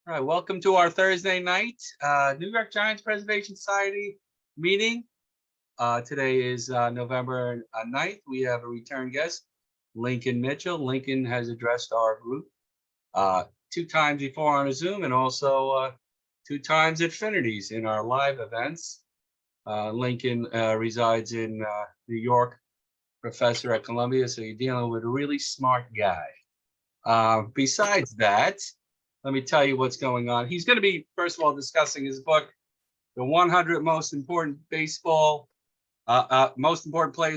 All right, welcome to our Thursday night New York Giants Preservation Society meeting. Today is November 9th. We have a return guest, Lincoln Mitchell. Lincoln has addressed our group two times before on a Zoom and also two times at Finity's in our live events. Lincoln resides in New York, professor at Columbia, so you're dealing with a really smart guy. Besides that, let me tell you what's going on. He's going to be, first of all, discussing his book, The 100 Most Important Players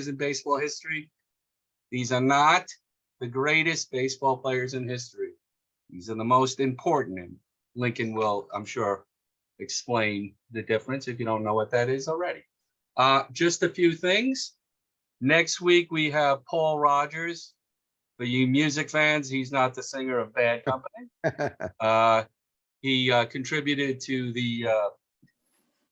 in Baseball History. These are not the greatest baseball players in history. These are the most important. And Lincoln will, I'm sure, explain the difference if you don't know what that is already. Just a few things. Next week, we have Paul Rogers. For you music fans, he's not the singer of Bad Company. He contributed to the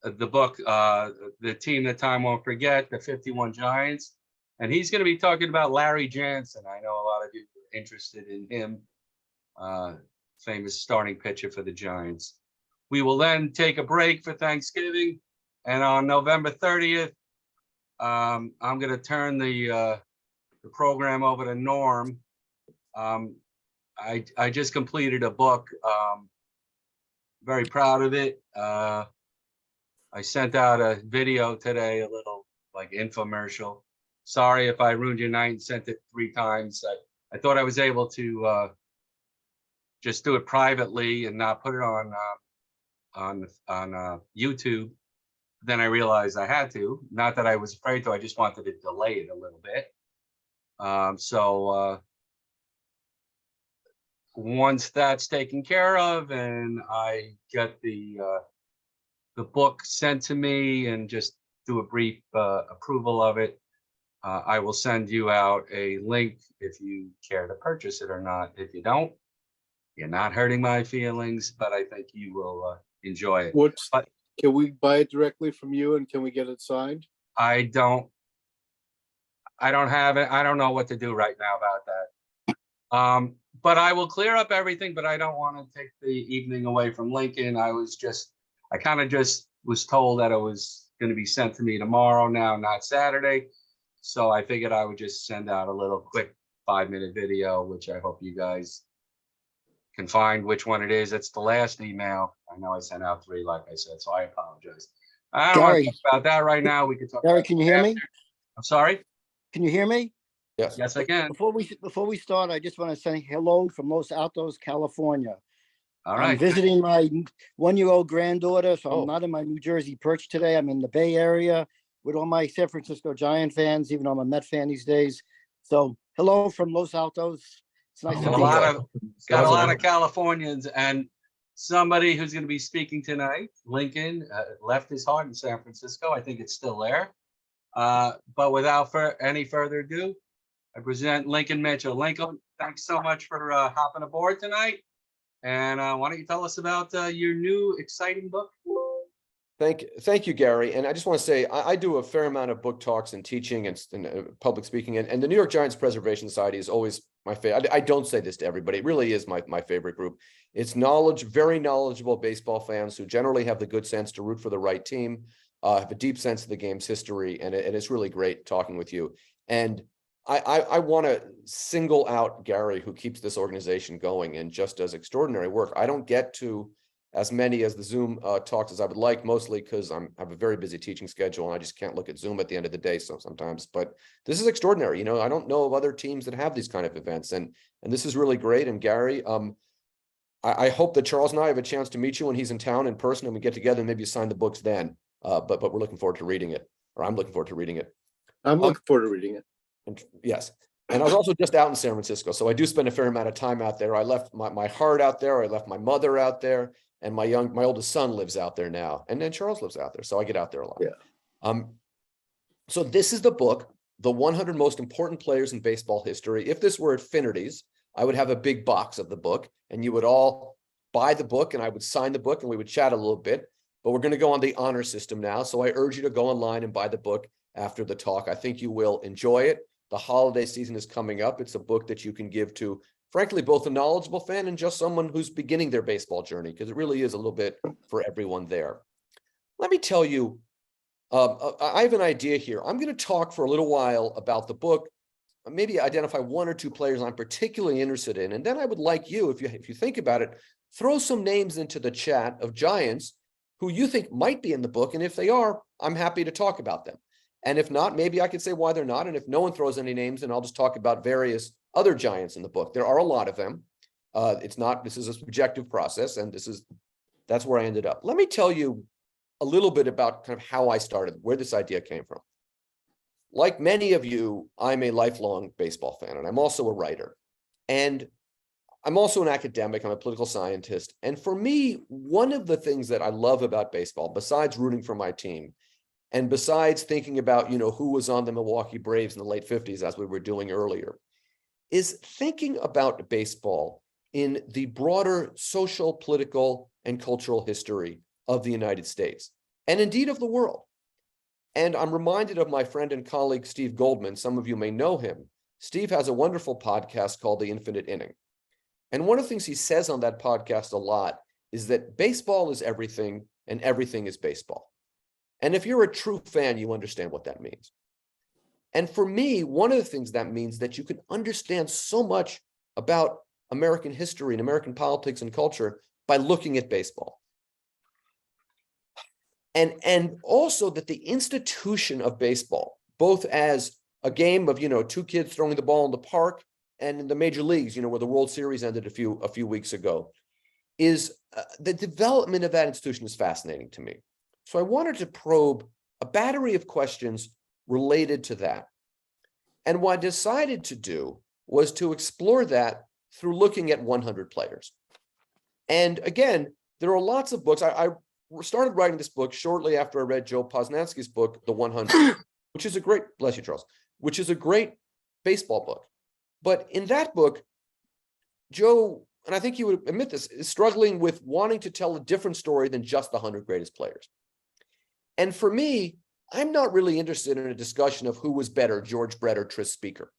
book, The Team That Time Won't Forget, the 51 Giants. And he's going to be talking about Larry Jansen. I know a lot of you are interested in him, famous starting pitcher for the Giants. We will then take a break for Thanksgiving. And on November 30th, I'm going to turn the program over to Norm. I just completed a book. Very proud of it. I sent out a video today, a little like infomercial. Sorry if I ruined your night and sent it 3 times. I thought I was able to just do it privately and not put it on YouTube. Then I realized I had to. Not that I was afraid to. I just wanted to delay it a little bit. Once that's taken care of and I get the book sent to me and just do a brief approval of it, I will send you out a link if you care to purchase it or not. If you don't, you're not hurting my feelings, but I think you will enjoy it. Can we buy it directly from you and can we get it signed? I don't have it. I don't know what to do right now about that. But I will clear up everything, but I don't want to take the evening away from Lincoln. I kind of just was told that it was going to be sent to me tomorrow now, not Saturday. So I figured I would just send out a little quick 5-minute video, which I hope you guys can find which one it is. It's the last email. I know I sent out 3, like I said, so I apologize. I don't want to talk about that right now. We can talk Gary, about can you hear me? I'm sorry? Can you hear me? Yes. Yes, I can. Before we start, I just want to say hello from Los Altos, California. All right. I'm visiting my 1-year-old granddaughter, so Oh. I'm not in my New Jersey perch today. I'm in the Bay Area with all my San Francisco Giant fans, even though I'm a Met fan these days. So hello from Los Altos. It's nice to Got be here. a lot of Californians and somebody who's going to be speaking tonight. Lincoln left his heart in San Francisco. I think it's still there. But without any further ado, I present Lincoln Mitchell. Lincoln, thanks so much for hopping aboard tonight. And why don't you tell us about your new exciting book? Thank you, Gary. And I just want to say, I do a fair amount of book talks and teaching and public speaking. And the New York Giants Preservation Society is always my favorite. I don't say this to everybody. It really is my favorite group. It's very knowledgeable baseball fans who generally have the good sense to root for the right team, have a deep sense of the game's history. And it's really great talking with you. And I want to single out Gary, who keeps this organization going and just does extraordinary work. I don't get to as many as the Zoom talks as I would like, mostly because I have a very busy teaching schedule and I just can't look at Zoom at the end of the day sometimes. But this is extraordinary. You know, I don't know of other teams that have these kind of events, and this is really great. And Gary, I hope that Charles and I have a chance to meet you when he's in town in person and we get together and maybe you sign the books then. But we're looking forward to reading it, or I'm looking forward to reading it. I'm looking forward to reading it. And yes. And I was also just out in San Francisco, so I do spend a fair amount of time out there. I left my heart out there. I left my mother out there, and my oldest son lives out there now. And then Charles lives out there, so I get out there a lot. Yeah. So this is the book, The 100 Most Important Players in Baseball History. If this were at Finity's, I would have a big box of the book, and you would all buy the book, and I would sign the book, and we would chat a little bit. But we're going to go on the honor system now, so I urge you to go online and buy the book after the talk. I think you will enjoy it. The holiday season is coming up. It's a book that you can give to frankly, both a knowledgeable fan and just someone who's beginning their baseball journey, because it really is a little bit for everyone there. Let me tell you, I have an idea here. I'm going to talk for a little while about the book, maybe identify one or two players I'm particularly interested in. And then I would like you, if you think about it, throw some names into the chat of Giants who you think might be in the book. And if they are, I'm happy to talk about them. And if not, maybe I could say why they're not. And if no one throws any names, then I'll just talk about various other Giants in the book. There are a lot of them. This is a subjective process, and that's where I ended up. Let me tell you a little bit about kind of how I started, where this idea came from. Like many of you, I'm a lifelong baseball fan, and I'm also a writer. And I'm also an academic. I'm a political scientist. And for me, one of the things that I love about baseball, besides rooting for my team, and besides thinking about, who was on the Milwaukee Braves in the late 50s, as we were doing earlier, is thinking about baseball in the broader social, political, and cultural history of the United States, and indeed of the world. And I'm reminded of my friend and colleague, Steve Goldman. Some of you may know him. Steve has a wonderful podcast called The Infinite Inning. And one of the things he says on that podcast a lot is that baseball is everything and everything is baseball. And if you're a true fan, you understand what that means. And for me, one of the things that means that you can understand so much about American history and American politics and culture by looking at baseball. And also that the institution of baseball, both as a game of, two kids throwing the ball in the park and in the major leagues, where the World Series ended a few weeks ago, is the development of that institution is fascinating to me. So I wanted to probe a battery of questions related to that. And what I decided to do was to explore that through looking at 100 players. And again, there are lots of books. I started writing this book shortly after I read Joe Posnanski's book, The 100, which is a great, bless you, Charles, which is a great baseball book. But in that book, Joe, and I think you would admit this, is struggling with wanting to tell a different story than just the 100 greatest players. And for me, I'm not really interested in a discussion of who was better, George Brett or Tris Speaker,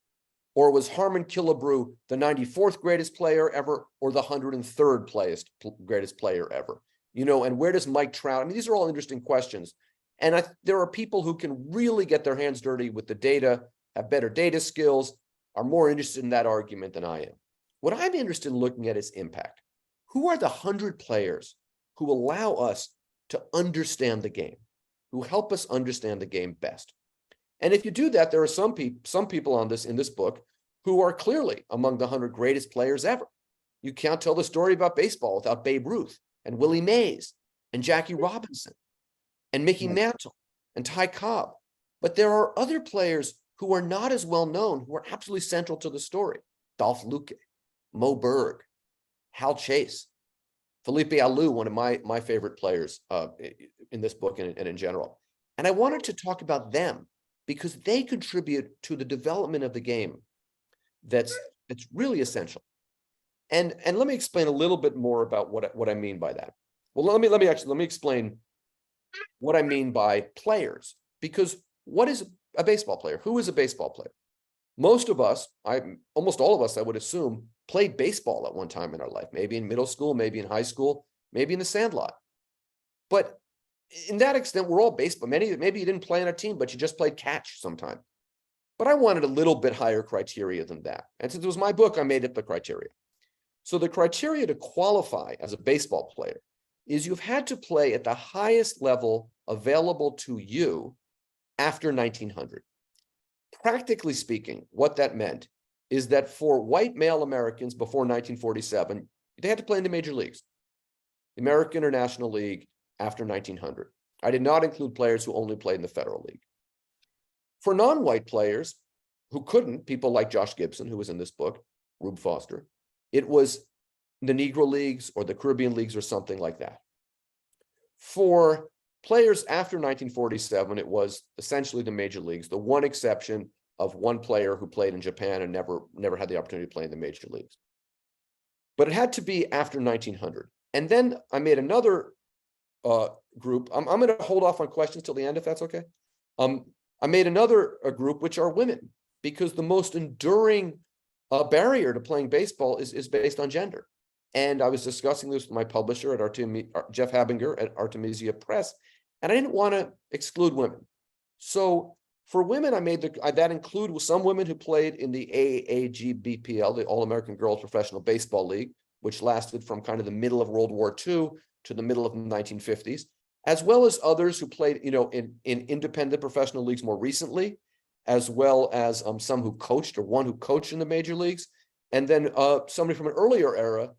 or was Harmon Killebrew the 94th greatest player ever, or the 103rd greatest player ever? And where does Mike Trout? I mean, these are all interesting questions. And there are people who can really get their hands dirty with the data, have better data skills, are more interested in that argument than I am. What I'm interested in looking at is impact. Who are the 100 players who allow us to understand the game, who help us understand the game best? And if you do that, there are some people in this book who are clearly among the 100 greatest players ever. You can't tell the story about baseball without Babe Ruth and Willie Mays and Jackie Robinson and Mickey Mantle and Ty Cobb. But there are other players who are not as well known, who are absolutely central to the story. Dolph Luque, Mo Berg, Hal Chase, Felipe Alou, one of my favorite players in this book and in general. And I wanted to talk about them because they contribute to the development of the game that's really essential. And let me explain a little bit more about what I mean by that. Well, let me explain what I mean by players, because what is a baseball player? Who is a baseball player? Most of us, almost all of us, I would assume, played baseball at one time in our life, maybe in middle school, maybe in high school, maybe in the sandlot. But in that extent, we're all baseball. Maybe you didn't play on a team, but you just played catch sometime. But I wanted a little bit higher criteria than that. And since it was my book, I made up the criteria. So the criteria to qualify as a baseball player is you've had to play at the highest level available to you after 1900. Practically speaking, what that meant is that for white male Americans before 1947, they had to play in the major leagues, the American or National League after 1900. I did not include players who only played in the Federal League. For non-white players who couldn't, people like Josh Gibson, who was in this book, Rube Foster, it was the Negro Leagues or the Caribbean Leagues or something like that. For players after 1947, it was essentially the major leagues, the one exception of one player who played in Japan and never had the opportunity to play in the major leagues. But it had to be after 1900. And then I made another group. I'm going to hold off on questions till the end, if that's okay. I made another group, which are women, because the most enduring barrier to playing baseball is based on gender. And I was discussing this with my publisher at Jeff Habinger at Artemisia Press, and I didn't want to exclude women. So for women, I made that include some women who played in the AAGBPL, the All-American Girls Professional Baseball League, which lasted from kind of the middle of World War II to the middle of the 1950s, as well as others who played, in independent professional leagues more recently, as well as some who coached, or one who coached in the major leagues, and then somebody from an earlier era,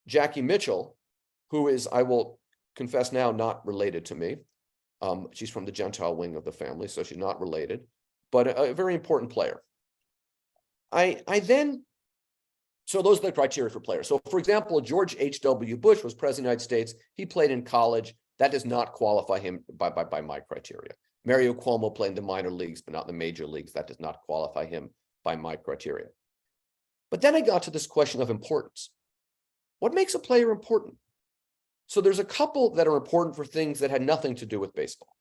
Jackie Mitchell, who is, I will confess now, not related to me. She's from the Gentile wing of the family, so she's not related, but a very important player. So those are the criteria for players. So for example, George H.W. Bush was president of the United States. He played in college. That does not qualify him by my criteria. Mario Cuomo played in the minor leagues, but not in the major leagues. That does not qualify him by my criteria. But then I got to this question of importance. What makes a player important? So there's a couple that are important for things that had nothing to do with baseball.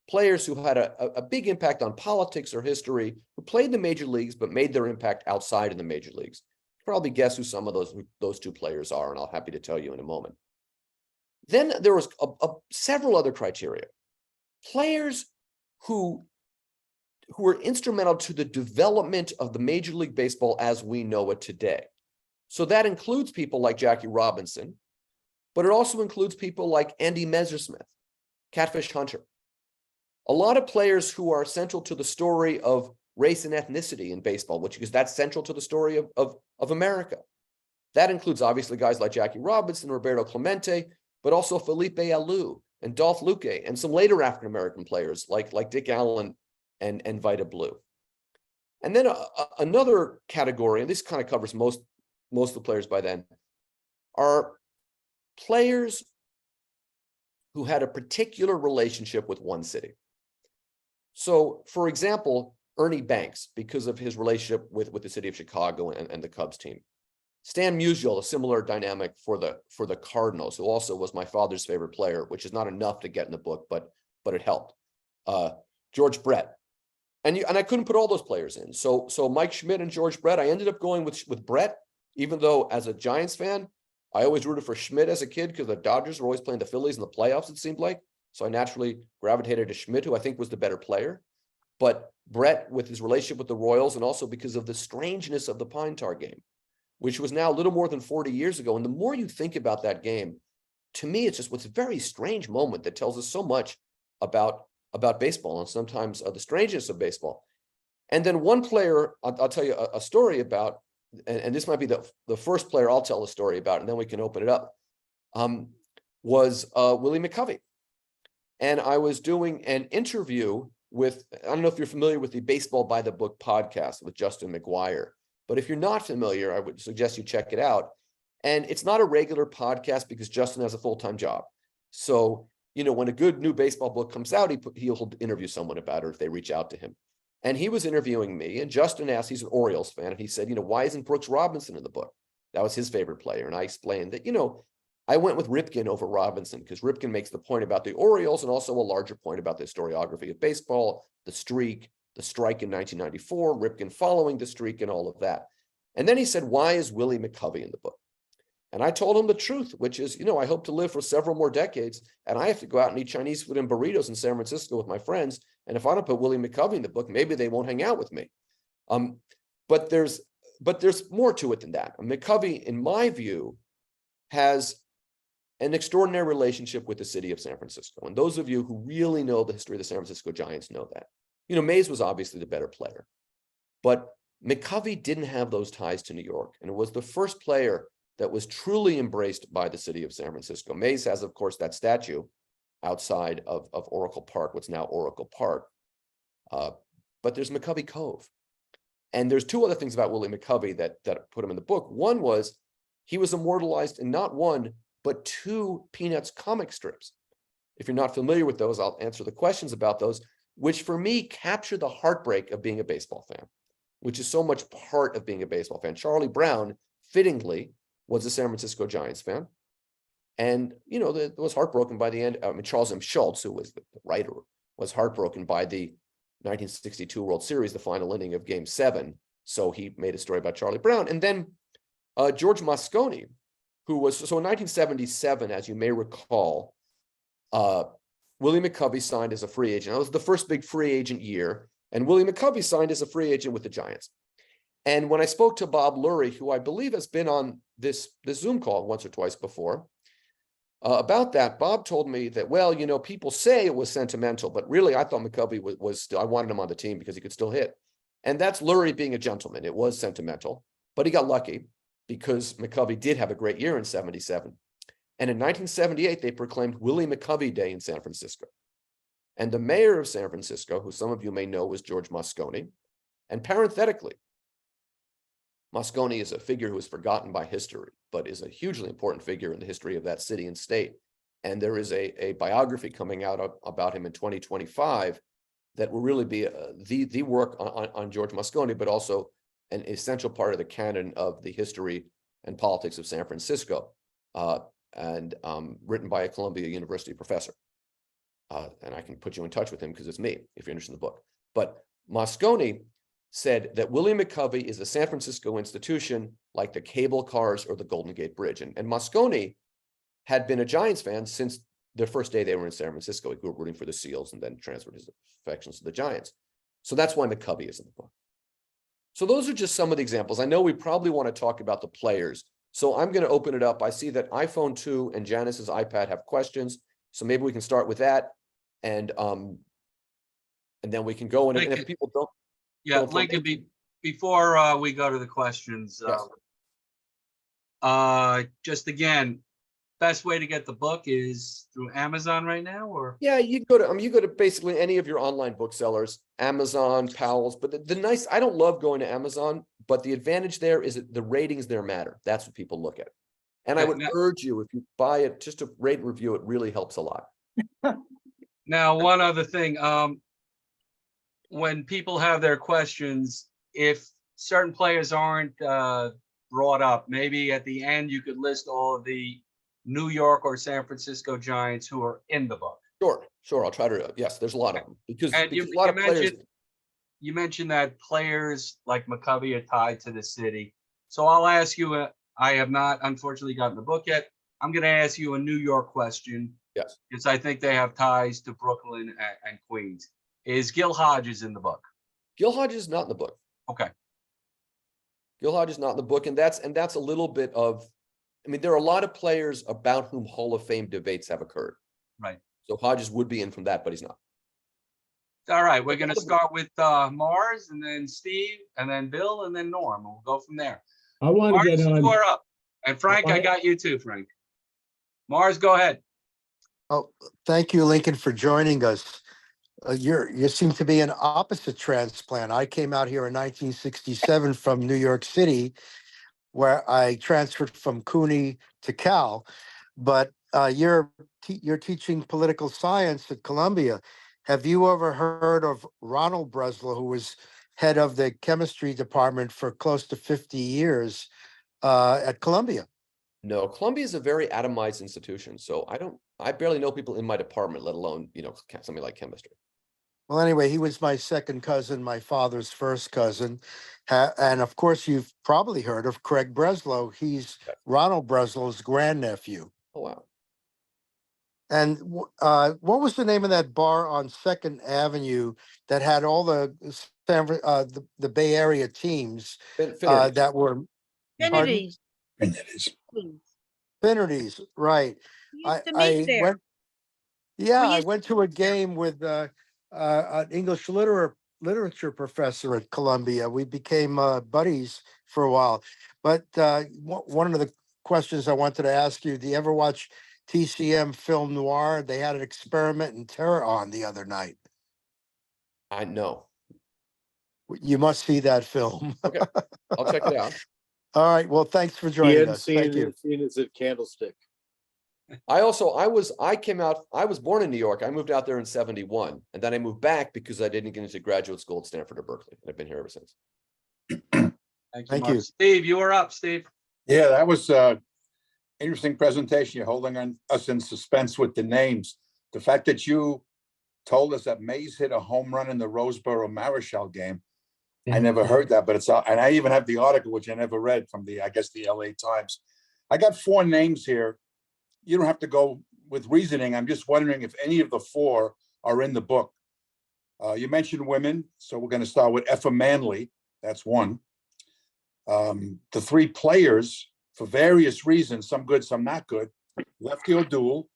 Players who had a big impact on politics or history, who played in the major leagues, but made their impact outside of the major leagues. Probably guess who some of those two players are, and I'll happy to tell you in a moment. Then there was several other criteria. Players who were instrumental to the development of the Major League Baseball as we know it today. So that includes people like Jackie Robinson, but it also includes people like Andy Messersmith, Catfish Hunter. A lot of players who are central to the story of race and ethnicity in baseball, because that's central to the story of America. That includes obviously guys like Jackie Robinson, Roberto Clemente, but also Felipe Alou and Dolph Luque, and some later African-American players like Dick Allen and Vida Blue. And then another category, and this kind of covers most of the players by then, are players who had a particular relationship with one city. So, for example, Ernie Banks, because of his relationship with the city of Chicago and the Cubs team. Stan Musial, a similar dynamic for the Cardinals, who also was my father's favorite player, which is not enough to get in the book, but it helped. George Brett. And I couldn't put all those players in. So Mike Schmidt and George Brett, I ended up going with Brett, even though as a Giants fan, I always rooted for Schmidt as a kid because the Dodgers were always playing the Phillies in the playoffs, it seemed like. So I naturally gravitated to Schmidt, who I think was the better player. But Brett, with his relationship with the Royals, and also because of the strangeness of the Pine Tar game, which was now a little more than 40 years ago. And the more you think about that game, to me, it's a very strange moment that tells us so much about baseball and sometimes the strangeness of baseball. And then one player, I'll tell you a story about, and this might be the first player I'll tell a story about, and then we can open it up, was Willie McCovey. And I was doing an interview with, I don't know if you're familiar with the Baseball by the Book podcast with Justin McGuire, but if you're not familiar, I would suggest you check it out. And it's not a regular podcast because Justin has a full-time job. So, when a good new baseball book comes out, he'll interview someone about it if they reach out to him. And he was interviewing me, and Justin asked, he's an Orioles fan, and he said, why isn't Brooks Robinson in the book? That was his favorite player. And I explained that, I went with Ripken over Robinson because Ripken makes the point about the Orioles and also a larger point about the historiography of baseball, the streak, the strike in 1994, Ripken following the streak and all of that. And then he said, why is Willie McCovey in the book? And I told him the truth, which is, I hope to live for several more decades, and I have to go out and eat Chinese food and burritos in San Francisco with my friends. And if I don't put Willie McCovey in the book, maybe they won't hang out with me. But there's more to it than that. McCovey, in my view, has an extraordinary relationship with the city of San Francisco. And those of you who really know the history of the San Francisco Giants know that. Mays was obviously the better player, but McCovey didn't have those ties to New York. And it was the first player that was truly embraced by the city of San Francisco. Mays has, of course, that statue outside of Oracle Park, what's now Oracle Park. But there's McCovey Cove. And there's two other things about Willie McCovey that put him in the book. One was he was immortalized in not one, but two Peanuts comic strips. If you're not familiar with those, I'll answer the questions about those, which for me capture the heartbreak of being a baseball fan, which is so much part of being a baseball fan. Charlie Brown, fittingly, was a San Francisco Giants fan. And, was heartbroken by the end. Charles M. Schultz, who was the writer, was heartbroken by the 1962 World Series, the final inning of Game 7, So he made a story about Charlie Brown. And then George Moscone, who was, so in 1977, as you may recall, Willie McCovey signed as a free agent. That was the first big free agent year. And Willie McCovey signed as a free agent with the Giants. And when I spoke to Bob Lurie, who I believe has been on this Zoom call once or twice before, about that, Bob told me that, well, you know, people say it was sentimental, but really I thought McCovey was still, I wanted him on the team because he could still hit. And that's Lurie being a gentleman. It was sentimental, but he got lucky because McCovey did have a great year in 77. And in 1978, they proclaimed Willie McCovey Day in San Francisco. And the mayor of San Francisco, who some of you may know was George Moscone, and parenthetically, Moscone is a figure who is forgotten by history, but is a hugely important figure in the history of that city and state. And there is a biography coming out about him in 2025 that will really be the work on George Moscone, but also an essential part of the canon of the history and politics of San Francisco, and written by a Columbia University professor. And I can put you in touch with him because it's me, if you're interested in the book. But Moscone said that Willie McCovey is a San Francisco institution like the cable cars or the Golden Gate Bridge. And Moscone had been a Giants fan since the first day they were in San Francisco. He grew up rooting for the Seals and then transferred his affections to the Giants. So that's why McCovey is in the book. So those are just some of the examples. I know we probably want to talk about the players. So I'm going to open it up. I see that iPhone 2 and Janice's iPad have questions. So maybe we can start with that. And then we can go in. And if people don't. Yeah, Lincoln, before we go to the questions, Yes. Just again, best way to get the book is through Amazon right now, or? Yeah, you go to basically any of your online booksellers, Amazon, Powell's. But the nice, I don't love going to Amazon, but the advantage there is that the ratings there matter. That's what people look at. And I would urge you, if you buy it, just to rate and review it really helps a lot. Now, one other thing, when people have their questions, if certain players aren't brought up, maybe at the end you could list all of the New York or San Francisco Giants who are in the book. Sure. I'll try to. Yes, there's a lot of them because And a lot of players. You mentioned that players like McCovey are tied to the city. So I'll ask you. I have not, unfortunately, gotten the book yet. I'm going to ask you a New York question. Yes. Because I think they have ties to Brooklyn and Queens. Is Gil Hodges in the book? Gil Hodges is not in the book. Okay. Gil Hodges is not in the book, and that's a little bit of. I mean, there are a lot of players about whom Hall of Fame debates have occurred. Right. So Hodges would be in from that, but he's not. All right. We're going to start with Mars, and then Steve, and then Bill, and then Norm. We'll go from there. I want Mars, to get on. you are up. And Frank, I got you too, Frank. Mars, go ahead. Oh, thank you, Lincoln, for joining us. You seem to be an opposite transplant. I came out here in 1967 from New York City, where I transferred from CUNY to Cal. But you're teaching political science at Columbia. Have you ever heard of Ronald Breslow, who was head of the chemistry department for close to 50 years at Columbia? No, Columbia is a very atomized institution, so I barely know people in my department, let alone, something like chemistry. Well, anyway, he was my second cousin, my father's first cousin. And of course, you've probably heard of Craig Breslow. He's Ronald Breslow's grandnephew. Oh, wow. And what was the name of that bar on 2nd Avenue that had all the Bay Area teams that were Affinities. Affinities, right? We used to meet there. I went to a game with an English literature professor at Columbia. We became buddies for a while. But one of the questions I wanted to ask you: do you ever watch TCM Film Noir? They had an Experiment in Terror on the other night. I know. You must see that film. Okay, I'll check it out. All right. Well, thanks for He joining hadn't us. Thank you. seen it at Candlestick. I was born in New York. I moved out there in 71, and then I moved back because I didn't get into graduate school at Stanford or Berkeley. And I've been here ever since. Thank you. Steve, you are up, Steve. Yeah, that was interesting presentation. You're holding us in suspense with the names. The fact that you told us that Mays hit a home run in the Roseboro Marischal game, I never heard that, but it's, and I even have the article, which I never read from the, I guess, the LA Times. I got 4 names here. You don't have to go with reasoning. I'm just wondering if any of the 4 are in the book. You mentioned women, so we're going to start with Effa Manley. That's one. The 3 players, for various reasons, some good, some not good, Lefty O'Doul,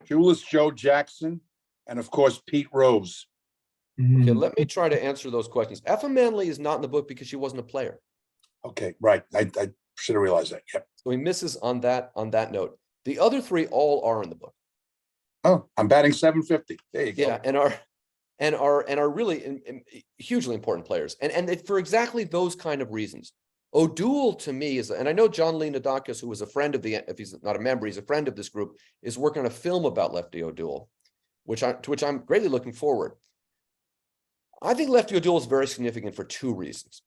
Shoeless Joe Jackson, and of course, Pete Rose. Okay, let me try to answer those questions. Effa Manley is not in the book because she wasn't a player. Okay, right. I should have realized that. Yep. So he misses on that note. The other 3 all are in the book. Oh, I'm batting 750. There you go. Yeah, and are really hugely important players, and for exactly those kind of reasons. O'Doul to me is, and I know John Lee Nadakis, who was a friend of if he's not a member, he's a friend of this group, is working on a film about Lefty O'Doul, to which I'm greatly looking forward. I think Lefty O'Doul is very significant for 2 reasons.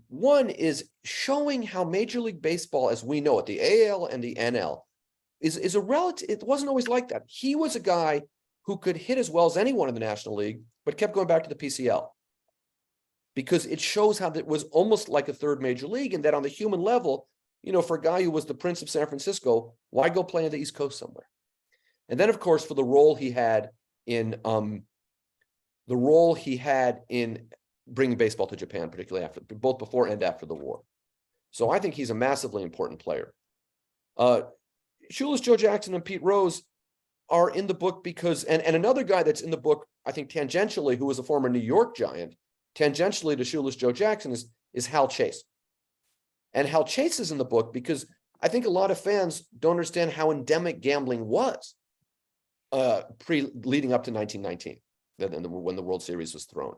One is showing how Major League Baseball, as we know it, the AL and the NL, is a relative. It wasn't always like that. He was a guy who could hit as well as anyone in the National League, but kept going back to the PCL. Because it shows how that was almost like a third major league, and that on the human level, for a guy who was the Prince of San Francisco, why go play on the East Coast somewhere? And then, of course, for the role he had in bringing baseball to Japan, particularly both before and after the war. So I think he's a massively important player. Shoeless Joe Jackson and Pete Rose are in the book because, and another guy that's in the book, I think tangentially, who was a former New York Giant, tangentially to Shoeless Joe Jackson is Hal Chase. And Hal Chase is in the book because I think a lot of fans don't understand how endemic gambling was leading up to 1919, when the World Series was thrown.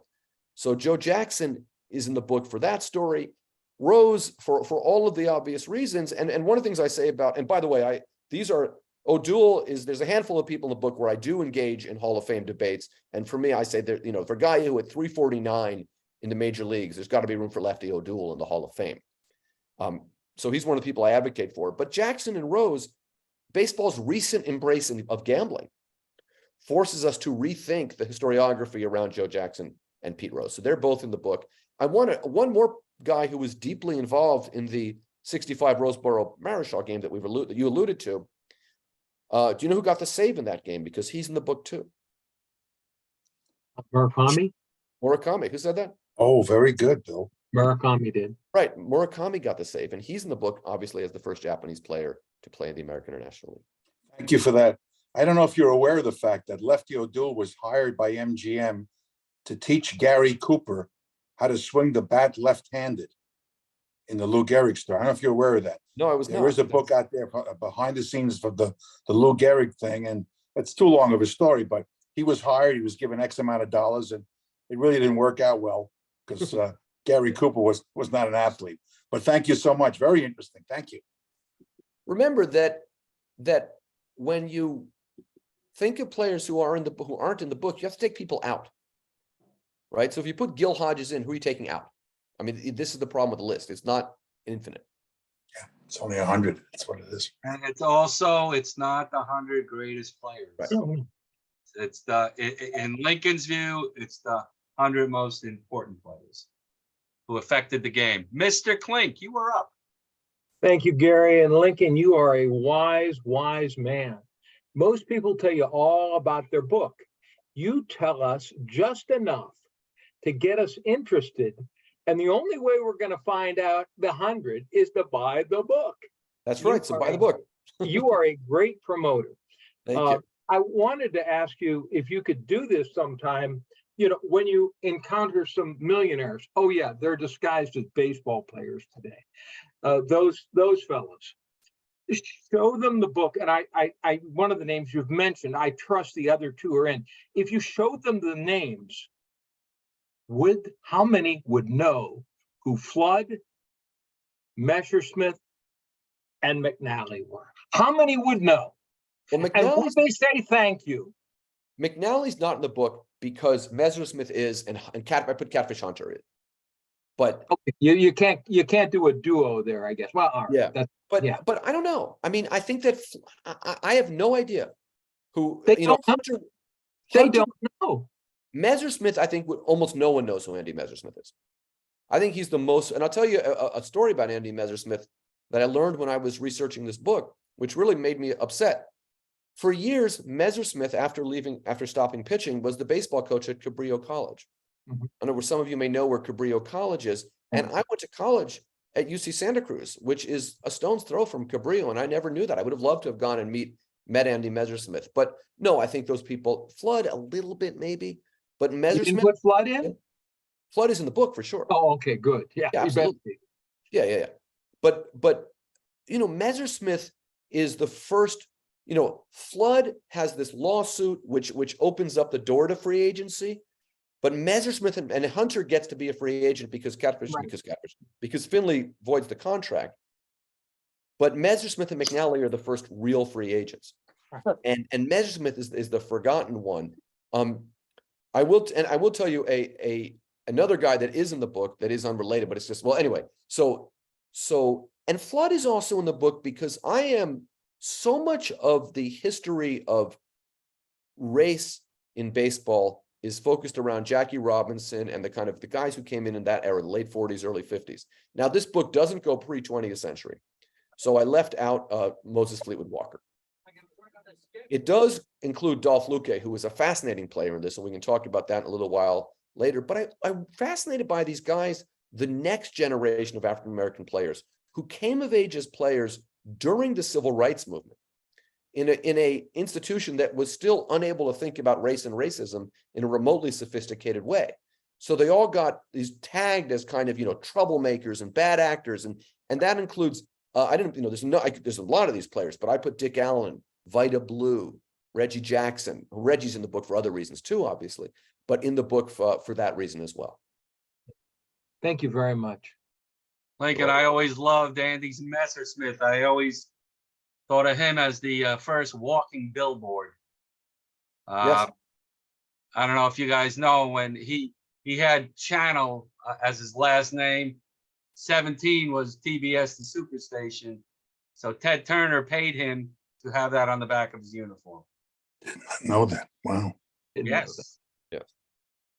So Joe Jackson is in the book for that story. Rose for all of the obvious reasons. And one of the things I say about, and by the way, O'Doul there's a handful of people in the book where I do engage in Hall of Fame debates. And for me, I say that, for a guy who at 349 in the major leagues, there's got to be room for Lefty O'Doul in the Hall of Fame. So he's one of the people I advocate for. But Jackson and Rose, baseball's recent embrace of gambling forces us to rethink the historiography around Joe Jackson and Pete Rose. So they're both in the book. I want one more guy who was deeply involved in the 65 Roseboro Marischal game that you alluded to. Do you know who got the save in that game? Because he's in the book too. Murakami? Murakami. Who said that? Oh, very good, Bill. Murakami did. Right. Murakami got the save, and he's in the book, obviously, as the first Japanese player to play in the American International League. Thank you for that. I don't know if you're aware of the fact that Lefty O'Doul was hired by MGM to teach Gary Cooper how to swing the bat left-handed in the Lou Gehrig story. I don't know if you're aware of that. No, I was not. There is a book out there behind the scenes for the Lou Gehrig thing, and it's too long of a story, but he was hired, he was given X amount of dollars, and it really didn't work out well because Gary Cooper was not an athlete. But thank you so much. Very interesting. Thank you. Remember that when you think of players who aren't in the book, you have to take people out. Right? So if you put Gil Hodges in, who are you taking out? I mean, this is the problem with the list. It's not infinite. Yeah, it's only 100. That's what it is. And it's not the 100 greatest players. Right. It's in Lincoln's view, it's the 100 most important players who affected the game. Mr. Klink, you were up. Thank you, Gary. And Lincoln, you are a wise man. Most people tell you all about their book. You tell us just enough to get us interested. And the only way we're going to find out the 100 is to buy the book. That's right. So buy the book. You are a great promoter. Thank you. I wanted to ask you if you could do this sometime, when you encounter some millionaires. Oh yeah, they're disguised as baseball players today. Those fellows. Show them the book. And I one of the names you've mentioned, I trust the other 2 are in. If you showed them the names, how many would know who Flood, Messersmith, and McNally were? How many would know? Well, And would they say thank you? McNally's not in the book because Messersmith is, and I put Catfish Hunter in. But okay, you can't do a duo there, I guess. Well, all right. Yeah, but I don't know. I mean, I think that I have no idea who they don't know. They don't know. Messersmith, I think almost no one knows who Andy Messersmith is. I think he's the most, and I'll tell you a story about Andy Messersmith that I learned when I was researching this book, which really made me upset. For years, Messersmith, after stopping pitching, was the baseball coach at Cabrillo College. I know where some of you may know where Cabrillo College is. And I went to college at UC Santa Cruz, which is a stone's throw from Cabrillo, and I never knew that. I would have loved to have gone and met Andy Messersmith. But no, I think those people, Flood a little bit maybe, but You didn't Messersmith, put Flood in? Flood is in the book for sure. Oh, okay, good. Yeah, Yeah, you bet. absolutely. Yeah. But Messersmith is the first, Flood has this lawsuit which opens up the door to free agency. But Messersmith and Hunter gets to be a free agent because Finley voids the contract. But Messersmith and McNally are the first real free agents. And Messersmith is the forgotten one. I will tell you another guy that is in the book that is unrelated, but it's just, well, anyway. And Flood is also in the book because I am so much of the history of race in baseball is focused around Jackie Robinson and the guys who came in that era, the late 40s, early 50s. Now, this book doesn't go pre-20th century. So I left out Moses Fleetwood Walker. It does include Dolph Luque, who was a fascinating player in this, and we can talk about that in a little while later. But I'm fascinated by these guys, the next generation of African-American players who came of age as players during the Civil Rights Movement in a institution that was still unable to think about race and racism in a remotely sophisticated way. So they all got these tagged as kind of, troublemakers and bad actors. And that includes, there's a lot of these players, but I put Dick Allen, Vida Blue, Reggie Jackson. Reggie's in the book for other reasons too, obviously, but in the book for that reason as well. Thank you very much. Lincoln, I always loved Andy Messersmith. I always thought of him as the first walking billboard. Yes. I don't know if you guys know when he had Channel as his last name. 17 was TBS, the superstation. So Ted Turner paid him to have that on the back of his uniform. Did not know that. Wow. Didn't know that. Yes.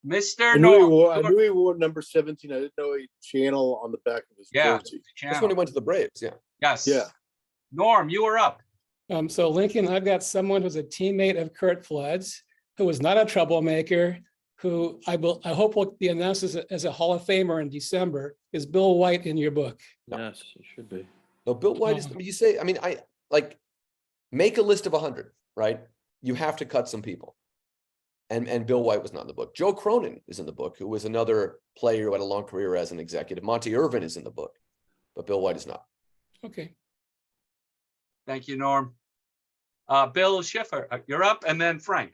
Mr. I knew Norm. he wore number 17. I didn't know he Channel on the back of his jersey. That's when he went to the Braves. Yeah. Yes. Yeah. Norm, you were up. So Lincoln, I've got someone who's a teammate of Curt Flood's, who was not a troublemaker, who I hope will be announced as a Hall of Famer in December, is Bill White in your book. Yes, it should be. No, Bill White is, make a list of 100, right? You have to cut some people. And Bill White was not in the book. Joe Cronin is in the book, who was another player who had a long career as an executive. Monty Irvin is in the book, but Bill White is not. Okay. Thank you, Norm. Bill Schiffer, you're up, and then Frank.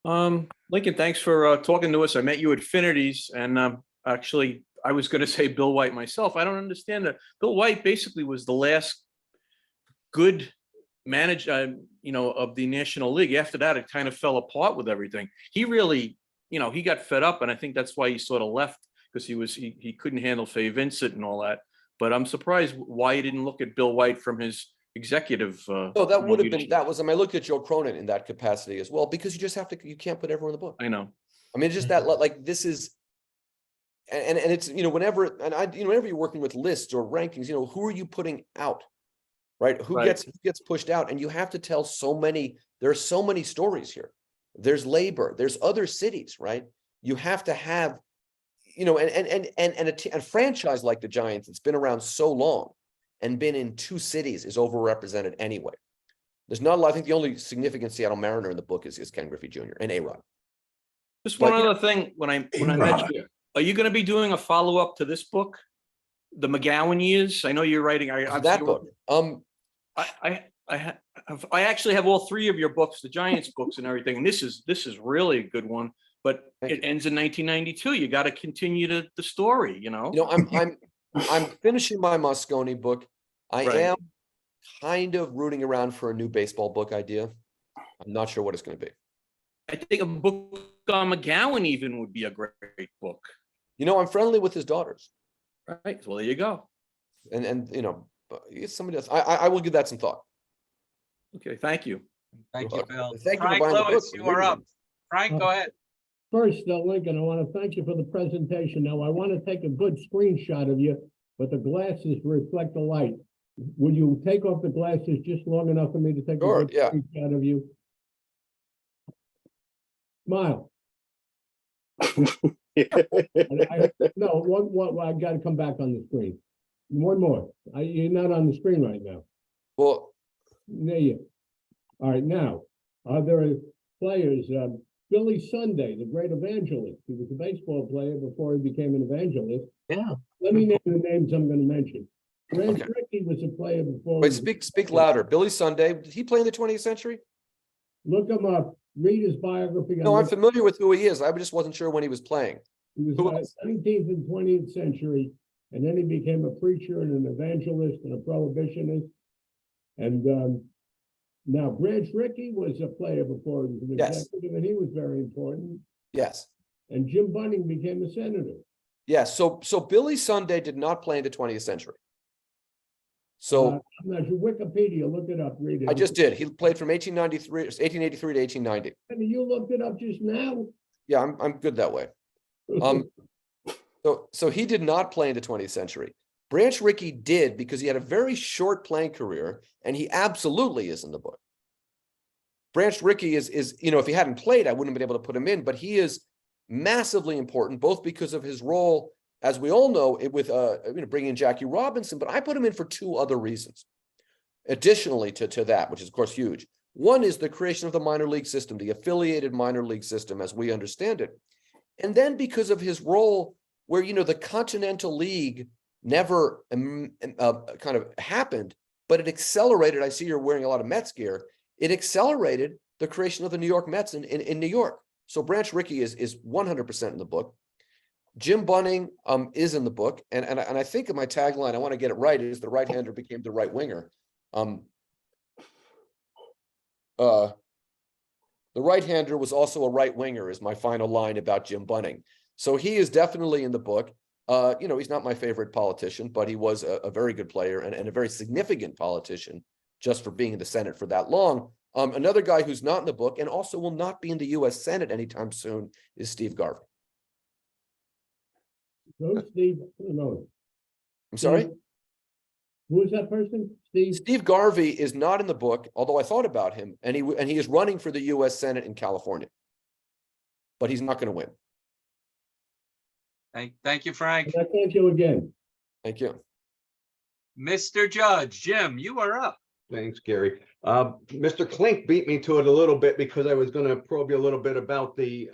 Lincoln, thanks for talking to us. I met you at Affinities, and actually, I was going to say Bill White myself. I don't understand that. Bill White basically was the last good manager, of the National League. After that, it kind of fell apart with everything. He really, he got fed up, and I think that's why he sort of left, because he couldn't handle Fay Vincent and all that. But I'm surprised why he didn't look at Bill White from his executive. No, that would have been, I looked at Joe Cronin in that capacity as well, because you can't put everyone in the book. I know. I mean, it's just that, this is, and it's, whenever you're working with lists or rankings, who are you putting out, right? Who gets pushed out? And you have to tell there are so many stories here. There's labor, there's other cities, right? You have to have, a franchise like the Giants that's been around so long and been in 2 cities is overrepresented anyway. There's not a lot. I think the only significant Seattle Mariner in the book is Ken Griffey Jr. and A-Rod. Just one other thing, when I met you, are you going to be doing a follow-up to this book, the McGowan years? I know you're writing that book. I actually have all 3 of your books, the Giants books and everything. And this is really a good one, but it ends in 1992. You got to continue the story, I'm finishing my Moscone book. I am kind of rooting around for a new baseball book idea. I'm not sure what it's going to be. I think a book on McGowan even would be a great book. I'm friendly with his daughters. Right. Well, there you go. And somebody else. I will give that some thought. Okay. Thank you. Thank you, Bill. Thank you for Frank buying the book. Lewis, you are up. Frank, go ahead. First, Lincoln, I want to thank you for the presentation. Now, I want to take a good screenshot of you, but the glasses reflect the light. Would you take off the glasses just long enough for me to take Sure, a good yeah. screenshot of you? Smile. No, I got to come back on the screen. One more. You're not on the screen right now. Well, There you. All right, now, there are players, Billy Sunday, the great evangelist. He was a baseball player before he became an evangelist. Yeah. Let me name the names I'm going to mention. Branch Okay. Rickey was a player before. wait, speak louder. Billy Sunday, did he play in the 20th century? Look him up. Read his biography. No, I'm familiar with who he is. I just wasn't sure when he was playing. He was Who in the 19th and 20th century, and then he became a preacher and an evangelist and a prohibitionist. And now Branch Rickey was a player before he was an Yes. executive, and he was very important. Yes. And Jim Bunning became a senator. Yes. So Billy Sunday did not play in the 20th century. So I'm not sure. Wikipedia, look it up, read it. I just did. He played from 1883 to 1890. I mean, you looked it up just now. Yeah, I'm good that way. So he did not play in the 20th century. Branch Rickey did because he had a very short playing career, and he absolutely is in the book. Branch Rickey is if he hadn't played, I wouldn't have been able to put him in, but he is massively important, both because of his role, as we all know, with bringing in Jackie Robinson, but I put him in for two other reasons. Additionally to that, which is of course huge. One is the creation of the minor league system, the affiliated minor league system as we understand it. And then because of his role where, the Continental League never kind of happened, but it accelerated. I see you're wearing a lot of Mets gear. It accelerated the creation of the New York Mets in New York. So Branch Rickey is 100% in the book. Jim Bunning is in the book. And I think in my tagline, I want to get it right, is the right-hander became the right winger. The right-hander was also a right winger is my final line about Jim Bunning. So he is definitely in the book. He's not my favorite politician, but he was a very good player and a very significant politician just for being in the Senate for that long. Another guy who's not in the book and also will not be in the U.S. Senate anytime soon is Steve Garvey. Steve, no. I'm sorry? Who is that person? Steve? Steve Garvey is not in the book, although I thought about him, and he is running for the U.S. Senate in California, but he's not going to win. Thank you, Frank. Thank you again. Thank you. Mr. Judge, Jim, you are up. Thanks, Gary. Mr. Klink beat me to it a little bit because I was going to probe you a little bit about the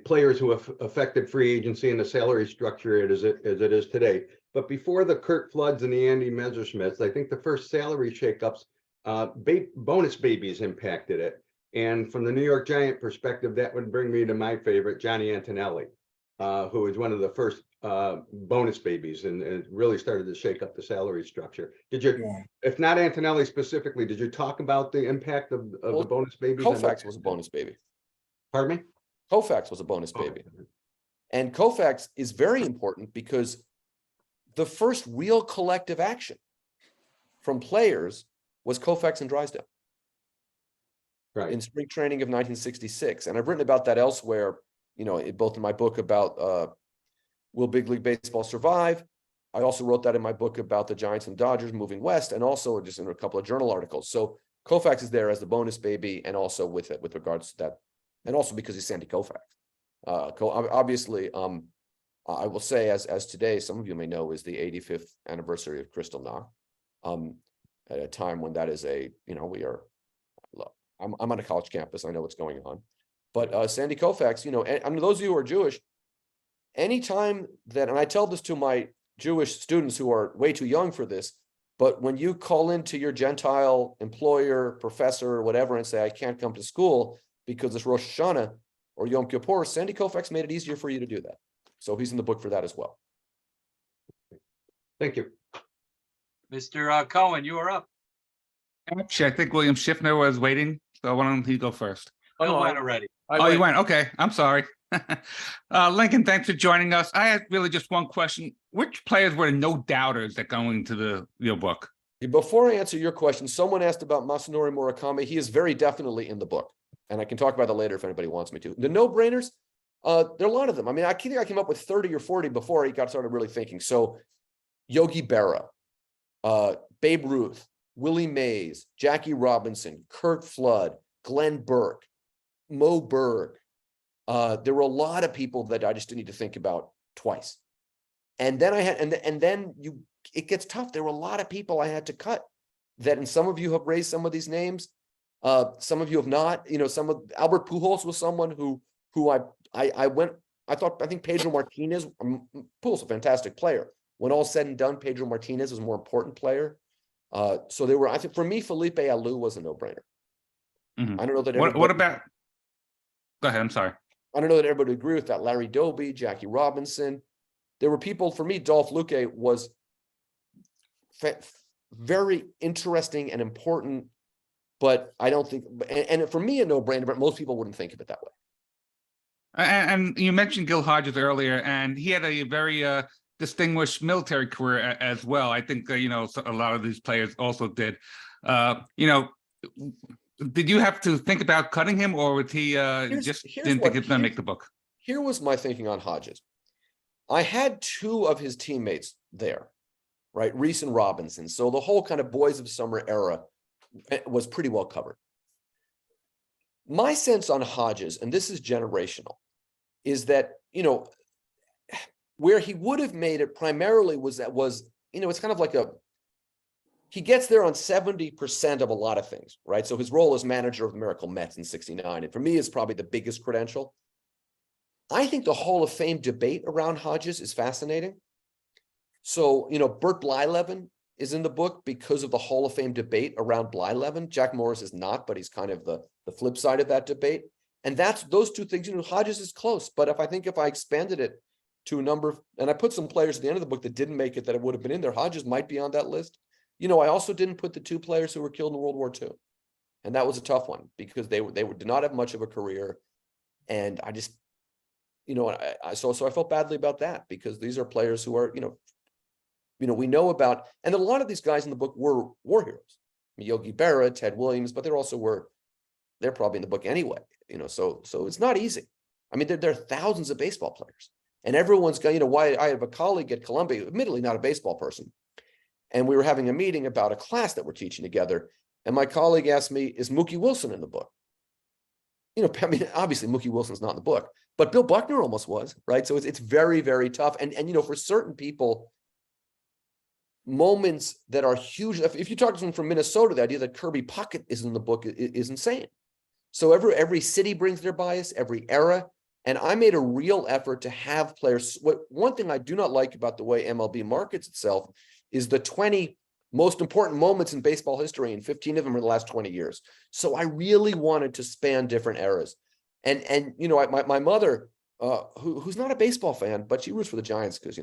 players who have affected free agency and the salary structure as it is today. But before the Kurt Floods and the Andy Messerschmitts, I think the first salary shakeups, bonus babies impacted it. And from the New York Giant perspective, that would bring me to my favorite, Johnny Antonelli, who was one of the first bonus babies and it really started to shake up the salary structure. Did you, if not Antonelli specifically, did you talk about the impact of the bonus babies? Koufax was a bonus baby. Pardon me? Koufax was a bonus baby. And Koufax is very important because the first real collective action from players was Koufax and Drysdale. Right. In spring training of 1966. And I've written about that elsewhere, both in my book about Will Big League Baseball Survive? I also wrote that in my book about the Giants and Dodgers moving west, and also just in a couple of journal articles. So Koufax is there as the bonus baby, and also with regards to that, and also because he's Sandy Koufax. Obviously, I will say, as today, some of you may know, is the 85th anniversary of Crystal Knock. At a time when that is I'm on a college campus, I know what's going on. But Sandy Koufax, and those of you who are Jewish, anytime that, and I tell this to my Jewish students who are way too young for this, but when you call into your Gentile employer, professor, or whatever, and say, I can't come to school because it's Rosh Hashanah or Yom Kippur, Sandy Koufax made it easier for you to do that. So he's in the book for that as well. Thank you. Mr. Cohen, you are up. Actually, I think William Schiffner was waiting, so why don't he go first? Bill went already. You went. Okay, I'm sorry. Lincoln, thanks for joining us. I had really just one question. Which players were the no doubters that go into your book? Before I answer your question, someone asked about Masanori Murakami. He is very definitely in the book. and I can talk about that later if anybody wants me to. The no-brainers, there are a lot of them. I mean, I think I came up with 30 or 40 before I got started really thinking. So Yogi Berra, Babe Ruth, Willie Mays, Jackie Robinson, Kurt Flood, Glenn Burke, Mo Berg. There were a lot of people that I just didn't need to think about twice. And then I had, and then it gets tough. There were a lot of people I had to cut that, and some of you have raised some of these names. Some of you have not, Albert Pujols was someone who I think Pedro Martinez, Pujols a fantastic player. When all said and done, Pedro Martinez was a more important player. So there were, I think for me, Felipe Alou was a no-brainer. Mhm. I don't know that. What about, go ahead, I'm sorry. I don't know that everybody would agree with that. Larry Doby, Jackie Robinson. There were people, for me, Dolph Luque was very interesting and important, but I don't think, and for me, a no-brainer, but most people wouldn't think of it that way. And you mentioned Gil Hodges earlier, and he had a very distinguished military career as well. I think, so a lot of these players also did. Did you have to think about cutting him, or was he didn't think it's going to make the book? Here was my thinking on Hodges. I had two of his teammates there, right? Reese and Robinson. So the whole kind of Boys of Summer era was pretty well covered. My sense on Hodges, and this is generational, is that, where he would have made it primarily was it's kind of like he gets there on 70% of a lot of things, right? So his role as manager of the Miracle Mets in '69, and for me is probably the biggest credential. I think the Hall of Fame debate around Hodges is fascinating. So, Bert Blyleven is in the book because of the Hall of Fame debate around Blyleven. Jack Morris is not, but he's kind of the flip side of that debate. And that's those two things, Hodges is close, but if I expanded it to a number of, and I put some players at the end of the book that didn't make it that it would have been in there, Hodges might be on that list. I also didn't put the two players who were killed in World War II. And that was a tough one because they did not have much of a career. And I just, so I felt badly about that because these are players who are, we know about, and a lot of these guys in the book were war heroes. Yogi Berra, Ted Williams, but they're probably in the book anyway, so it's not easy. I mean, there are thousands of baseball players and everyone's got, why I have a colleague at Columbia, admittedly not a baseball person. And we were having a meeting about a class that we're teaching together. And my colleague asked me, is Mookie Wilson in the book? Obviously Mookie Wilson's not in the book, but Bill Buckner almost was, right? So it's very, very tough. And for certain people, moments that are huge. If you talk to someone from Minnesota, the idea that Kirby Puckett is in the book is insane. So every city brings their bias, every era. And I made a real effort to have players. One thing I do not like about the way MLB markets itself is the 20 most important moments in baseball history, and 15 of them are the last 20 years. So I really wanted to span different eras. And my mother, who's not a baseball fan, but she roots for the Giants because,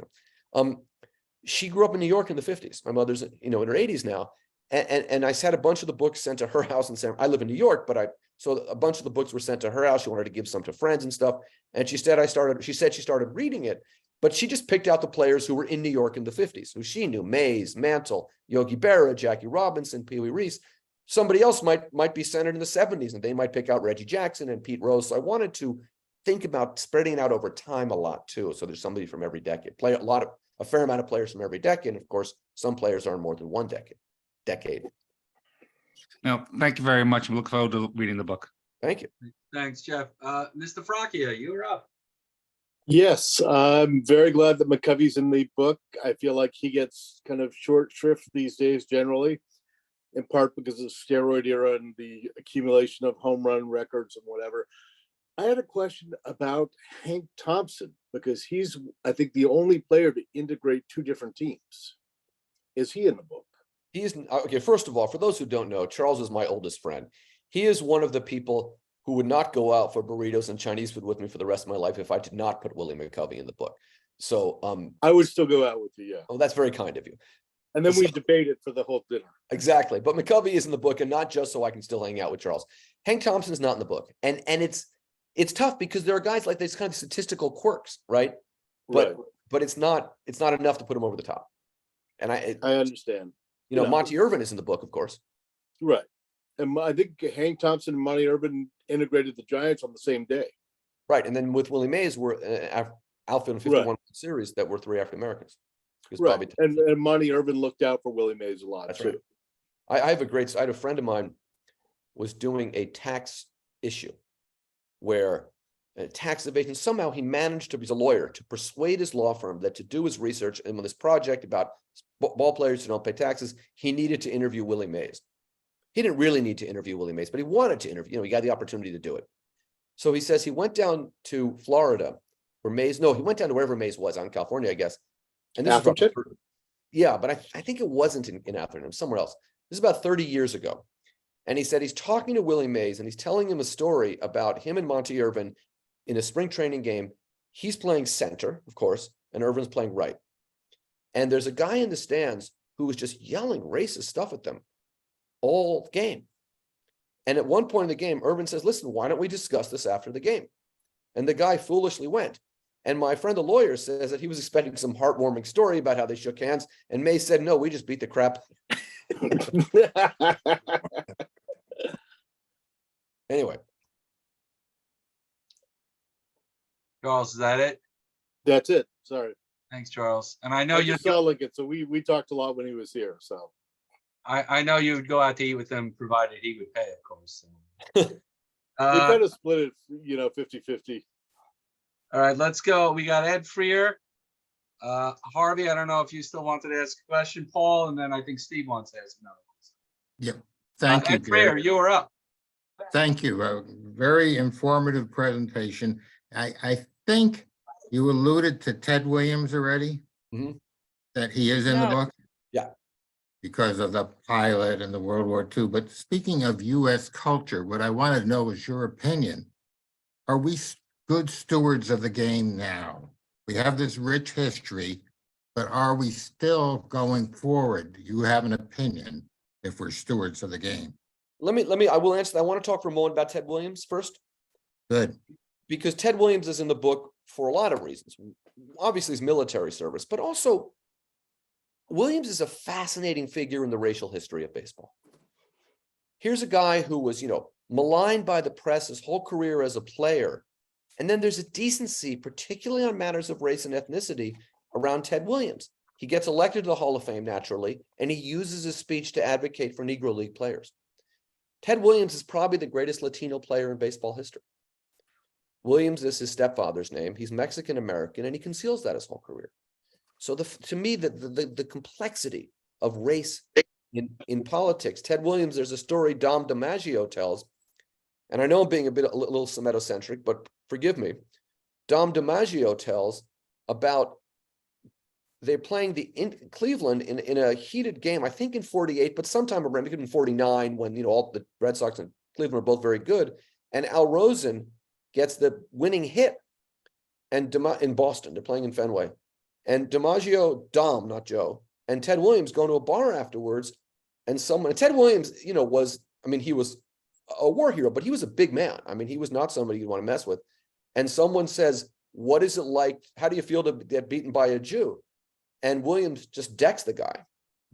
she grew up in New York in the 50s. My mother's, in her 80s now. And I had a bunch of the books sent to her house in I live in New York, but so a bunch of the books were sent to her house. She wanted to give some to friends and stuff. And she said she started reading it, but she just picked out the players who were in New York in the 50s, who she knew: Mays, Mantle, Yogi Berra, Jackie Robinson, Pee Wee Reese. Somebody else might be centered in the 70s, and they might pick out Reggie Jackson and Pete Rose. So I wanted to think about spreading it out over time a lot too. So there's somebody from every decade, a fair amount of players from every decade. And of course, some players are in more than one decade. Thank you very much. I look forward to reading the book. Thank you. Thanks, Jeff. Mr. Fracchia, you're up. Yes, I'm very glad that McCovey's in the book. I feel like he gets kind of short shrift these days generally, in part because of the steroid era and the accumulation of home run records and whatever. I had a question about Hank Thompson because he's, I think, the only player to integrate two different teams. Is he in the book? He's okay. First of all, for those who don't know, Charles is my oldest friend. He is one of the people who would not go out for burritos and Chinese food with me for the rest of my life if I did not put Willie McCovey in the book. So I would still go out with you, yeah. Oh, that's very kind of you. And then we debated for the whole dinner. Exactly. But McCovey is in the book, and not just so I can still hang out with Charles. Hank Thompson is not in the book. And it's tough because there are guys like these kind of statistical quirks, right? But it's not enough to put him over the top. And I understand. Monty Irvin is in the book, of course. Right. And I think Hank Thompson and Monty Urban integrated the Giants on the same day. Right, and then with Willie Mays, we're outfield in 51 series that were 3 African Americans. Right, and Monty Urban looked out for Willie Mays a lot That's too. right. I had a friend of mine was doing a tax issue where tax evasion, somehow he managed to, he's a lawyer, to persuade his law firm that to do his research and on this project about ball players who don't pay taxes, he needed to interview Willie Mays. He didn't really need to interview Willie Mays, but he wanted to interview, he got the opportunity to do it. So he says he went down to Florida where Mays, no, he went down to wherever Mays was, out in California, I guess. And this Atherton? is yeah, but I think it wasn't in Atherton, it was somewhere else. This is about 30 years ago. And he said he's talking to Willie Mays and he's telling him a story about him and Monty Irvin in a spring training game. He's playing center, of course, and Irvin's playing right. And there's a guy in the stands who was just yelling racist stuff at them all game. And at one point in the game, Irvin says, listen, why don't we discuss this after the game? And the guy foolishly went. And my friend, the lawyer, says that he was expecting some heartwarming story about how they shook hands. And Mays said, no, we just beat the crap. Anyway. Charles, is that it? That's it. Sorry. Thanks, Charles. And I know I you just saw Lincoln, so we talked a lot when he was here. So I know you would go out to eat with him, provided he would pay, of course. we kind of split it, 50-50. All right, let's go. We got Ed Freer. Harvey, I don't know if you still wanted to ask a question, Paul, and then I think Steve wants to ask another one. Yep. Thank you, Ed Freer, Gary. you are up. Thank you. A very informative presentation. I think you alluded to Ted Williams already, that he is in the book. Yeah. Because of the pilot and the World War II. But speaking of U.S. culture, what I wanted to know is your opinion. Are we good stewards of the game now? We have this rich history, but are we still going forward? Do you have an opinion if we're stewards of the game? I will answer that. I want to talk for a moment about Ted Williams first. Good. Because Ted Williams is in the book for a lot of reasons. Obviously, his military service, but also Williams is a fascinating figure in the racial history of baseball. Here's a guy who was, maligned by the press his whole career as a player. And then there's a decency, particularly on matters of race and ethnicity, around Ted Williams. He gets elected to the Hall of Fame naturally, and he uses his speech to advocate for Negro League players. Ted Williams is probably the greatest Latino player in baseball history. Williams is his stepfather's name. He's Mexican-American, and he conceals that his whole career. So to me, the complexity of race in politics, Ted Williams, there's a story Dom DiMaggio tells, and I know I'm being a little Semetocentric, but forgive me. Dom DiMaggio tells about they're playing in Cleveland in a heated game, I think in 48, but sometime around, it could be 49 when, all the Red Sox and Cleveland are both very good. And Al Rosen gets the winning hit and in Boston, they're playing in Fenway. And DiMaggio, Dom, not Joe, and Ted Williams go to a bar afterwards. And Ted Williams, he was a war hero, but he was a big man. He was not somebody you'd want to mess with. And someone says, what is it like? How do you feel to get beaten by a Jew? And Williams just decks the guy.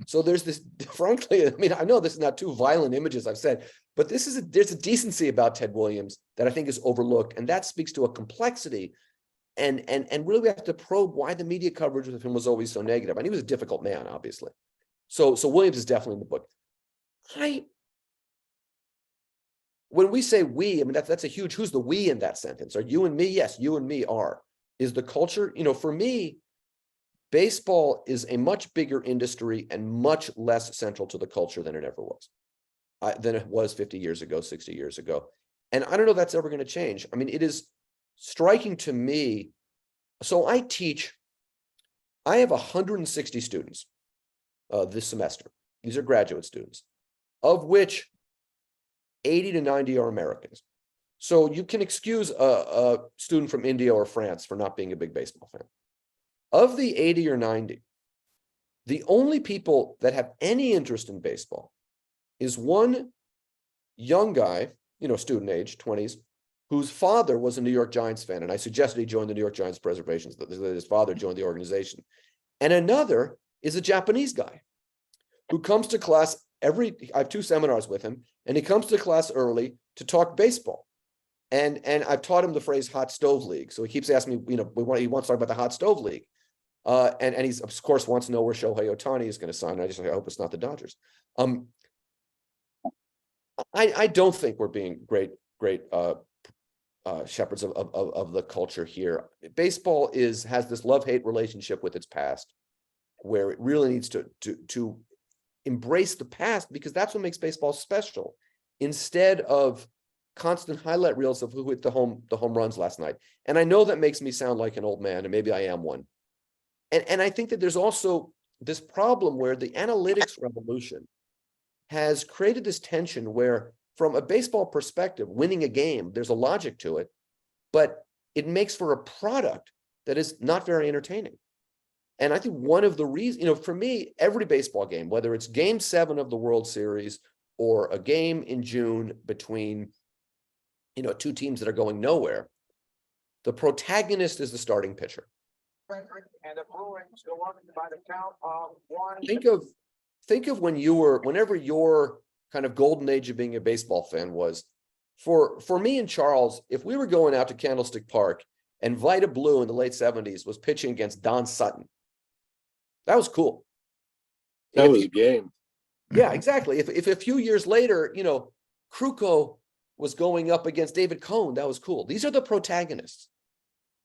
So there's this, frankly, I know this is not two violent images I've said, but there's a decency about Ted Williams that I think is overlooked. And that speaks to a complexity. And really we have to probe why the media coverage of him was always so negative. And he was a difficult man, obviously. So Williams is definitely in the book. When we say we, that's a huge, who's the we in that sentence? Are you and me? Yes, you and me are. Is the culture, for me, baseball is a much bigger industry and much less central to the culture than it ever was, than it was 50 years ago, 60 years ago. And I don't know if that's ever going to change. It is striking to me. So I have 160 students this semester. These are graduate students, of which 80 to 90 are Americans. So you can excuse a student from India or France for not being a big baseball fan. Of the 80 or 90, the only people that have any interest in baseball is one young guy, student age, 20s, whose father was a New York Giants fan. And I suggested he join the New York Giants preservation, that his father joined the organization. And another is a Japanese guy who comes to class I have 2 seminars with him, and he comes to class early to talk baseball. And I've taught him the phrase hot stove league. So he keeps asking me, he wants to talk about the hot stove league. And he's, of course, wants to know where Shohei Ohtani is going to sign. I just, I hope it's not the Dodgers. I don't think we're being great shepherds of the culture here. Baseball has this love-hate relationship with its past, where it really needs to embrace the past, because that's what makes baseball special, instead of constant highlight reels of who hit the home runs last night. And I know that makes me sound like an old man, and maybe I am one. And I think that there's also this problem where the analytics revolution has created this tension where, from a baseball perspective, winning a game, there's a logic to it, but it makes for a product that is not very entertaining. And I think one of the reasons, for me, every baseball game, whether it's game 7 of the World Series or a game in June between, 2 teams that are going nowhere, the protagonist is the starting pitcher. And the Bruins go on by the count of 1. Think of whenever your kind of golden age of being a baseball fan was. For me and Charles, if we were going out to Candlestick Park and Vida Blue in the late 70s was pitching against Don Sutton, that was cool. That was a game. Yeah, exactly. If a few years later, Kruko was going up against David Cohn, that was cool. These are the protagonists.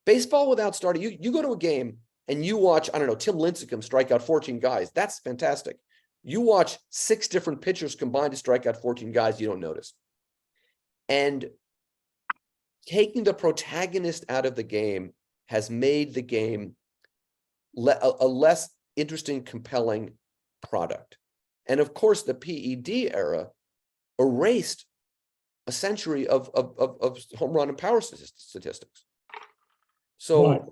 Baseball without starting, you go to a game and you watch, I don't know, Tim Lincecum strike out 14 guys. That's fantastic. You watch 6 different pitchers combined to strike out 14 guys, you don't notice. And taking the protagonist out of the game has made the game a less interesting, compelling product. And of course, the PED era erased a century of home run and power statistics. So, But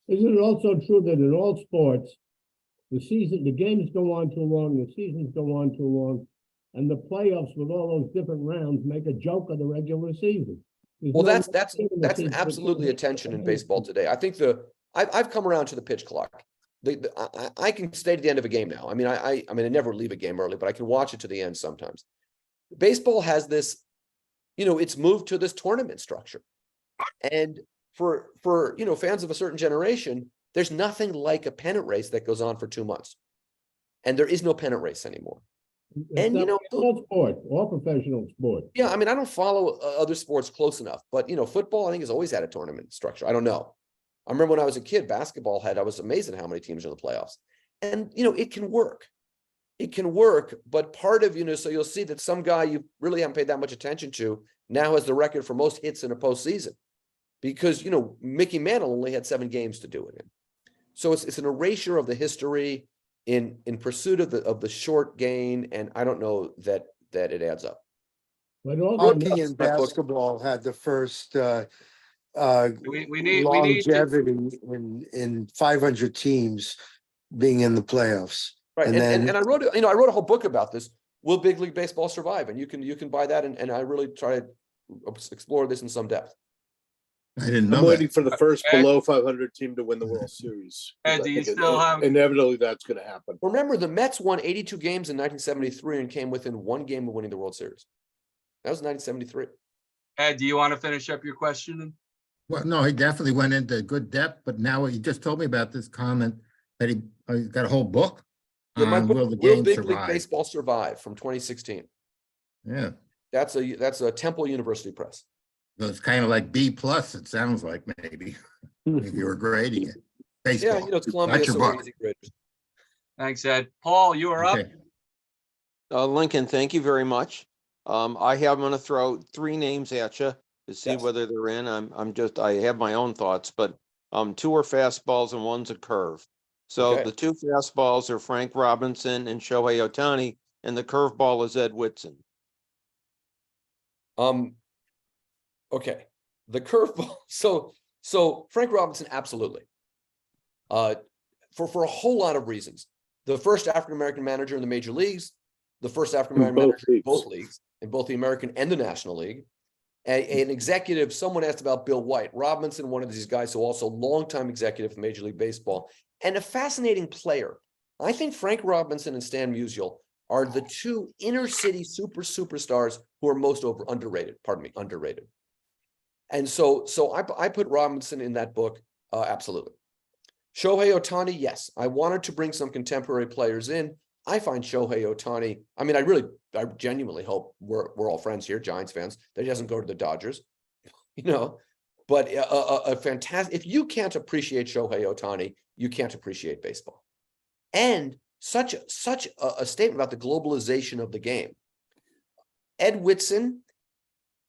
isn't it also true that in all sports, the games go on too long, the seasons go on too long, and the playoffs with all those different rounds make a joke of the regular season? well, that's absolutely a tension in baseball today. I think I've come around to the pitch clock. I can stay to the end of a game now. I mean, I never leave a game early, but I can watch it to the end sometimes. Baseball has this, it's moved to this tournament structure. And for fans of a certain generation, there's nothing like a pennant race that goes on for 2 months. And there is no pennant race anymore. And all sports, all professional sports. Yeah, I don't follow other sports close enough, but football, I think, has always had a tournament structure. I don't know. I remember when I was a kid, basketball I was amazed at how many teams are in the playoffs. And it can work. It can work, but part of, so you'll see that some guy you really haven't paid that much attention to now has the record for most hits in a postseason. Because Mickey Mantle only had 7 games to do it in. So it's an erasure of the history in pursuit of the short gain, and I don't know that it adds up. Hockey and basketball had the first We need longevity in 500 teams being in the playoffs. Right, and I wrote a whole book about this. Will Big League Baseball survive? And you can buy that, and I really try to explore this in some depth. I didn't know I'm waiting that. for the first below 500 team to win the World Series. Ed, do you still have? Inevitably, that's going to happen. Remember, the Mets won 82 games in 1973 and came within 1 game of winning the World Series. That was 1973. Ed, do you want to finish up your question? Well, no, he definitely went into good depth, but now he just told me about this comment that he got a whole book. Yeah, my book, Will the Will Game Big Survive? League Baseball Survive, from 2016. Yeah. That's a Temple University press. So it's kind of like B+, it sounds like, maybe, if you were grading it. Baseball. Yeah, it's Columbia, That's your so book. easy graders. Thanks, Ed. Paul, you are up. Okay. Lincoln, thank you very much. I'm going to throw 3 names at you to see whether they're in. I have my own thoughts, but 2 are fastballs and 1's a curve. So Okay. the 2 fastballs are Frank Robinson and Shohei Ohtani, and the curveball is Ed Whitson. Okay, the curveball. So Frank Robinson, absolutely. For a whole lot of reasons. The first African-American manager in the major leagues, the first African-American manager in both leagues, in both the American and the National League. An executive, someone asked about Bill White. Robinson, one of these guys who also longtime executive of Major League Baseball, and a fascinating player. I think Frank Robinson and Stan Musial are the two inner city superstars who are most underrated. Underrated. And so I put Robinson in that book. Absolutely. Shohei Ohtani, yes. I wanted to bring some contemporary players in. I find Shohei Ohtani, I mean, I genuinely hope we're all friends here, Giants fans, that he doesn't go to the Dodgers, but a fantastic, if you can't appreciate Shohei Ohtani, you can't appreciate baseball. And such a statement about the globalization of the game. Ed Whitson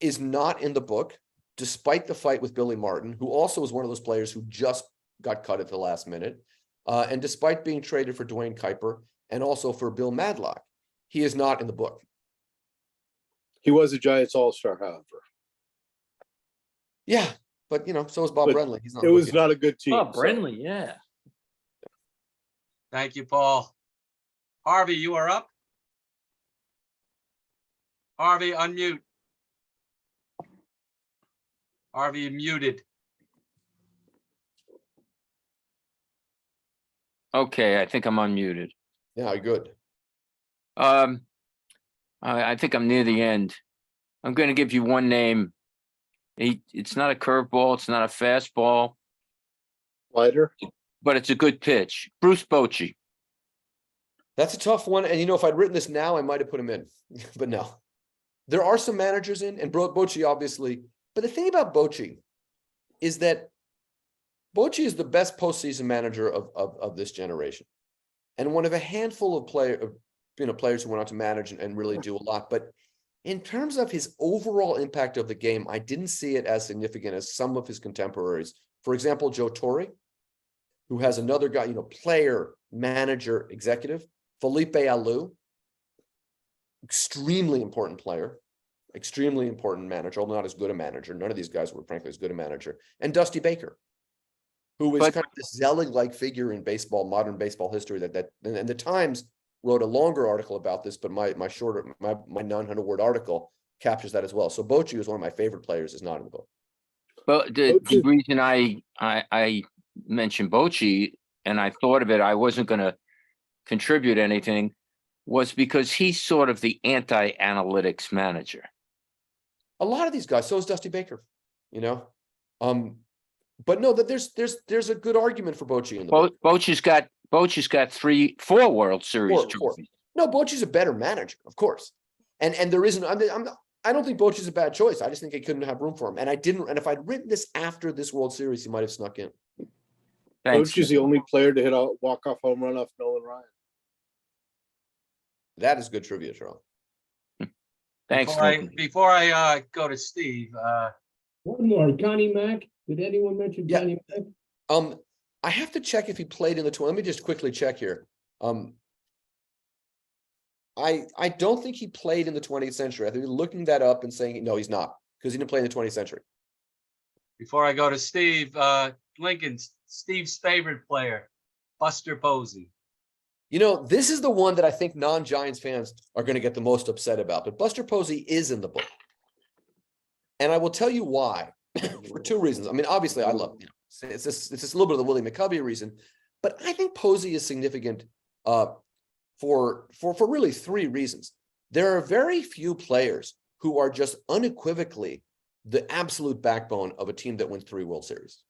is not in the book, despite the fight with Billy Martin, who also was one of those players who just got cut at the last minute. And despite being traded for Dwayne Kuiper and also for Bill Madlock, he is not in the book. He was a Giants All-Star, however. Yeah, but so is Bob But Brenly. He's not. It was not a good team. Oh, Brenly, yeah. Thank you, Paul. Harvey, you are up. Harvey, unmute. Harvey, you're muted. Okay, I think I'm unmuted. Yeah, good. I think I'm near the end. I'm going to give you one name. It's not a curveball. It's not a fastball. Slider. But it's a good pitch. Bruce Bochy. That's a tough one. And if I'd written this now, I might have put him in, but no. There are some managers in, and Bochy obviously. But the thing about Bochy is that Bochy is the best postseason manager of this generation, and one of a handful of players who went on to manage and really do a lot. But in terms of his overall impact of the game, I didn't see it as significant as some of his contemporaries. For example, Joe Torre, who has another guy, player, manager, executive. Felipe Alou, extremely important player, extremely important manager, although not as good a manager. None of these guys were frankly as good a manager. And Dusty Baker, who is kind of this Zelig-like figure in baseball, modern baseball history. And the Times wrote a longer article about this, but my 900-word article captures that as well. So Bochy is one of my favorite players. Is not in the book. But the reason I mentioned Bochy and I thought of it, I wasn't going to contribute anything, was because he's sort of the anti-analytics manager. A lot of these guys. So is Dusty Baker. But no, that there's a good argument for Bochy in the book. Bochy's got 4 World Series trophies. No, Bochy's a better manager, of course. And there isn't. I don't think Bochy's a bad choice. I just think they couldn't have room for him. And I didn't. And if I'd written this after this World Series, he might have snuck in. Bochy's the only player to hit a walk-off home run off Nolan Ryan. That is good trivia, Charles. Thanks. Before I go to Steve. One more, Connie Mack. Did anyone mention Connie Mack? I have to check if he played in the 20. Let me just quickly check here. I don't think he played in the 20th century. I think looking that up and saying no, he's not, because he didn't play in the 20th century. Before I go to Steve, Lincoln, Steve's favorite player, Buster Posey. This is the one that I think non-Giants fans are going to get the most upset about. But Buster Posey is in the book, and I will tell you why. For 2 reasons. I mean, obviously, I love it's just a little bit of the Willie McCovey reason, but I think Posey is significant for really 3 reasons. There are very few players who are just unequivocally the absolute backbone of a team that wins 3 World Series,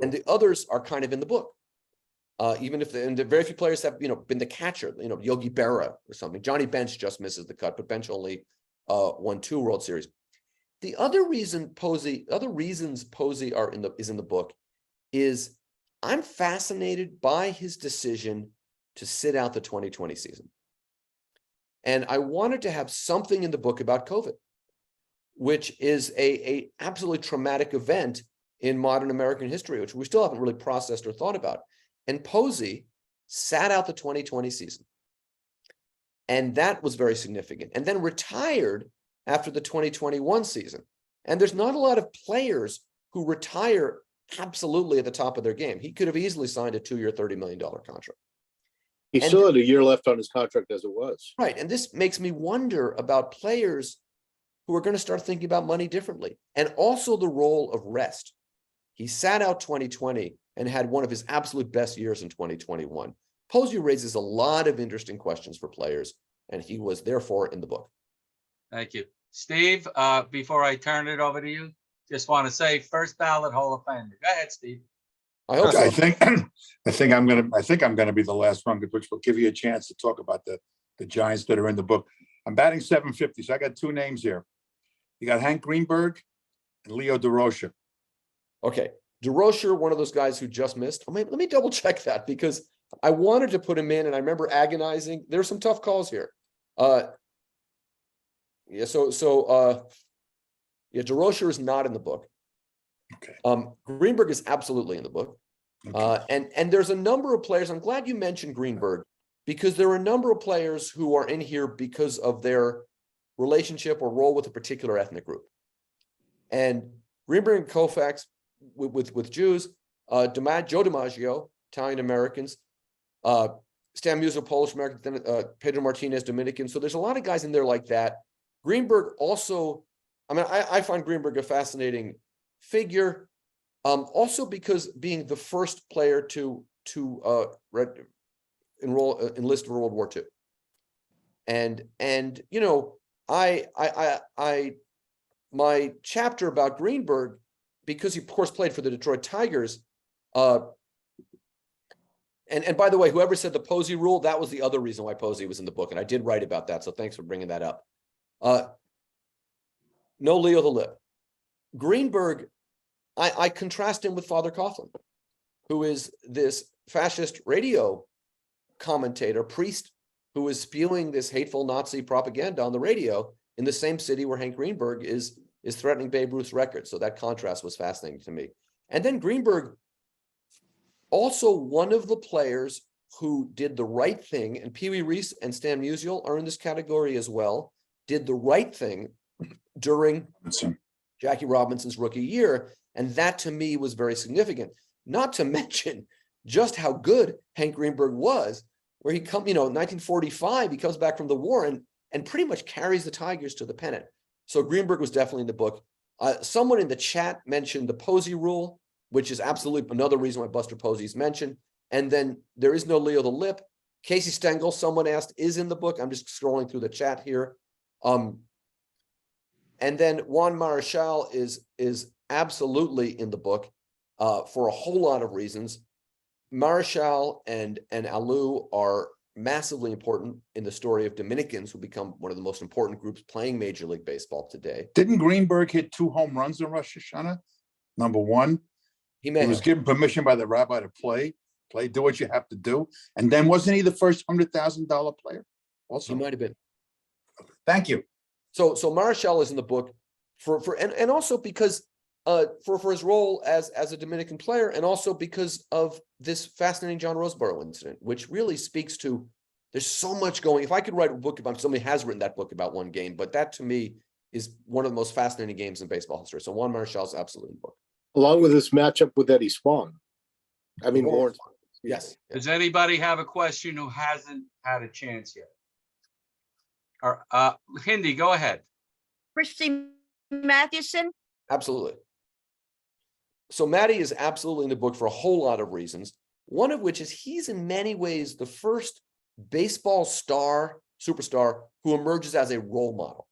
and the others are kind of in the book. Even if the very few players have been the catcher, Yogi Berra or something. Johnny Bench just misses the cut, but Bench only won 2 World Series. The other reasons Posey is in the book is I'm fascinated by his decision to sit out the 2020 season. And I wanted to have something in the book about COVID, which is a absolutely traumatic event in modern American history, which we still haven't really processed or thought about. And Posey sat out the 2020 season. And that was very significant. And then retired after the 2021 season. And there's not a lot of players who retire absolutely at the top of their game. He could have easily signed a 2-year, $30 million contract. He still had a year left on his contract as it was. Right. And this makes me wonder about players who are going to start thinking about money differently, and also the role of rest. He sat out 2020 and had one of his absolute best years in 2021. Posey raises a lot of interesting questions for players, and he was therefore in the book. Thank you. Steve, before I turn it over to you, just want to say first ballot Hall of Famer. Go ahead, Steve. I hope so. I think I'm gonna be the last one, which will give you a chance to talk about the Giants that are in the book. I'm batting 750, so I got two names here. You got Hank Greenberg and Leo DeRocher. Okay, DeRocher, one of those guys who just missed. Let me double check that, because I wanted to put him in, and I remember agonizing. There's some tough calls here. Yeah, yeah, DeRocher is not in the book. Okay. Greenberg is absolutely in the book. Okay. And there's a number of players. I'm glad you mentioned Greenberg, because there are a number of players who are in here because of their relationship or role with a particular ethnic group. And Greenberg and Koufax with Jews, Joe DiMaggio, Italian Americans, Stan Musial, Polish American, Pedro Martinez, Dominican. So there's a lot of guys in there like that. Greenberg also, I mean, I find Greenberg a fascinating figure, also because being the first player to enlist for World War II. And you know, my chapter about Greenberg, because he of course played for the Detroit Tigers, and by the way, whoever said the Posey rule, that was the other reason why Posey was in the book, and I did write about that, so thanks for bringing that up. No Leo the Lip. Greenberg, I contrast him with Father Coughlin, who is this fascist radio commentator, priest, who is spewing this hateful Nazi propaganda on the radio in the same city where Hank Greenberg is threatening Babe Ruth's record. So that contrast was fascinating to me. And then Greenberg, also one of the players who did the right thing, and Pee Wee Reese and Stan Musial are in this category as well, did the right thing during Jackie Robinson's rookie year. And that to me was very significant, not to mention just how good Hank Greenberg was, where he come, you know, in 1945, he comes back from the war and pretty much carries the Tigers to the pennant. So Greenberg was definitely in the book. Someone in the chat mentioned the Posey rule, which is absolutely another reason why Buster Posey is mentioned. And then there is no Leo the Lip. Casey Stengel, someone asked, is in the book. I'm just scrolling through the chat here. And then Juan Marichal is absolutely in the book for a whole lot of reasons. Marichal and Alou are massively important in the story of Dominicans, who become one of the most important groups playing Major League Baseball today. Didn't Greenberg hit 2 home runs in Rosh Hashanah? Number one, he was given permission by the rabbi to play, do what you have to do. And then wasn't he the first $100,000 player? Also, he might have been. Thank you. So Marichal is in the book and also because for his role as a Dominican player, and also because of this fascinating John Roseboro incident, which really speaks to, there's so much going. If I could write a book about, somebody has written that book about one game, but that to me is one of the most fascinating games in baseball history. So Juan Marichal is absolutely in the book. Along with this matchup with Eddie Spahn. I mean, Lawrence. Yes. Does anybody have a question who hasn't had a chance yet? Or Hindi, go ahed. Christy Mathewson. Absolutely. So Matty is absolutely in the book for a whole lot of reasons. One of which is he's in many ways the first baseball superstar who emerges as a role model.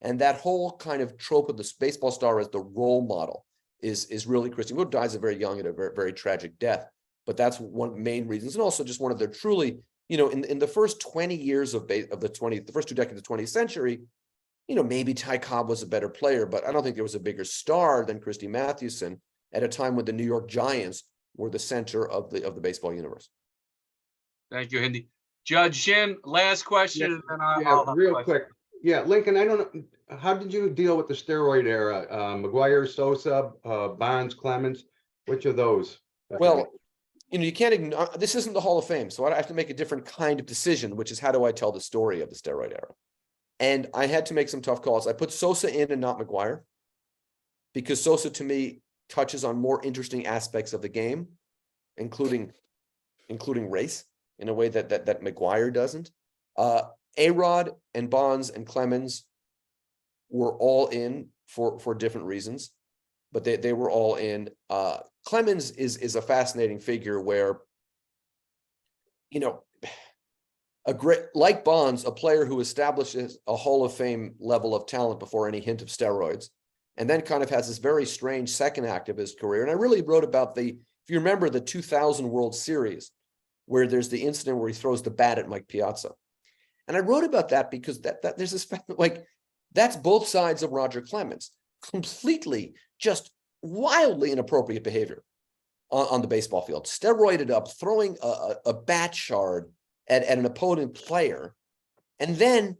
And that whole kind of trope of the baseball star as the role model is really Christy. Who dies a very young at a very, very tragic death. But that's one of the main reasons. And also just one of their truly, you know, in the first 20 years of the first 2 decades of the 20th century, you know, maybe Ty Cobb was a better player, but I don't think there was a bigger star than Christy Mathewson at a time when the New York Giants were the center of the baseball universe. Thank you, Hindi. Judge Shin, last question, and then I'll real quick. Yeah, Lincoln, I don't know, how did you deal with the steroid era? McGuire, Sosa, Bonds, Clemens, which of those? Well, you know, you can't ignore, this isn't the Hall of Fame, so I have to make a different kind of decision, which is how do I tell the story of the steroid era? And I had to make some tough calls. I put Sosa in and not McGuire, because Sosa to me touches on more interesting aspects of the game, including race in a way that McGuire doesn't. A-Rod and Bonds and Clemens were all in for different reasons, but they were all in. Clemens is a fascinating figure where you know, a great, like Bonds, a player who establishes a Hall of Fame level of talent before any hint of steroids, and then kind of has this very strange second act of his career. And I really wrote about if you remember the 2000 World Series, where there's the incident where he throws the bat at Mike Piazza. And I wrote about that because that there's this, like, that's both sides of Roger Clemens, completely just wildly inappropriate behavior on the baseball field, steroided up, throwing a bat shard at an opponent player, and then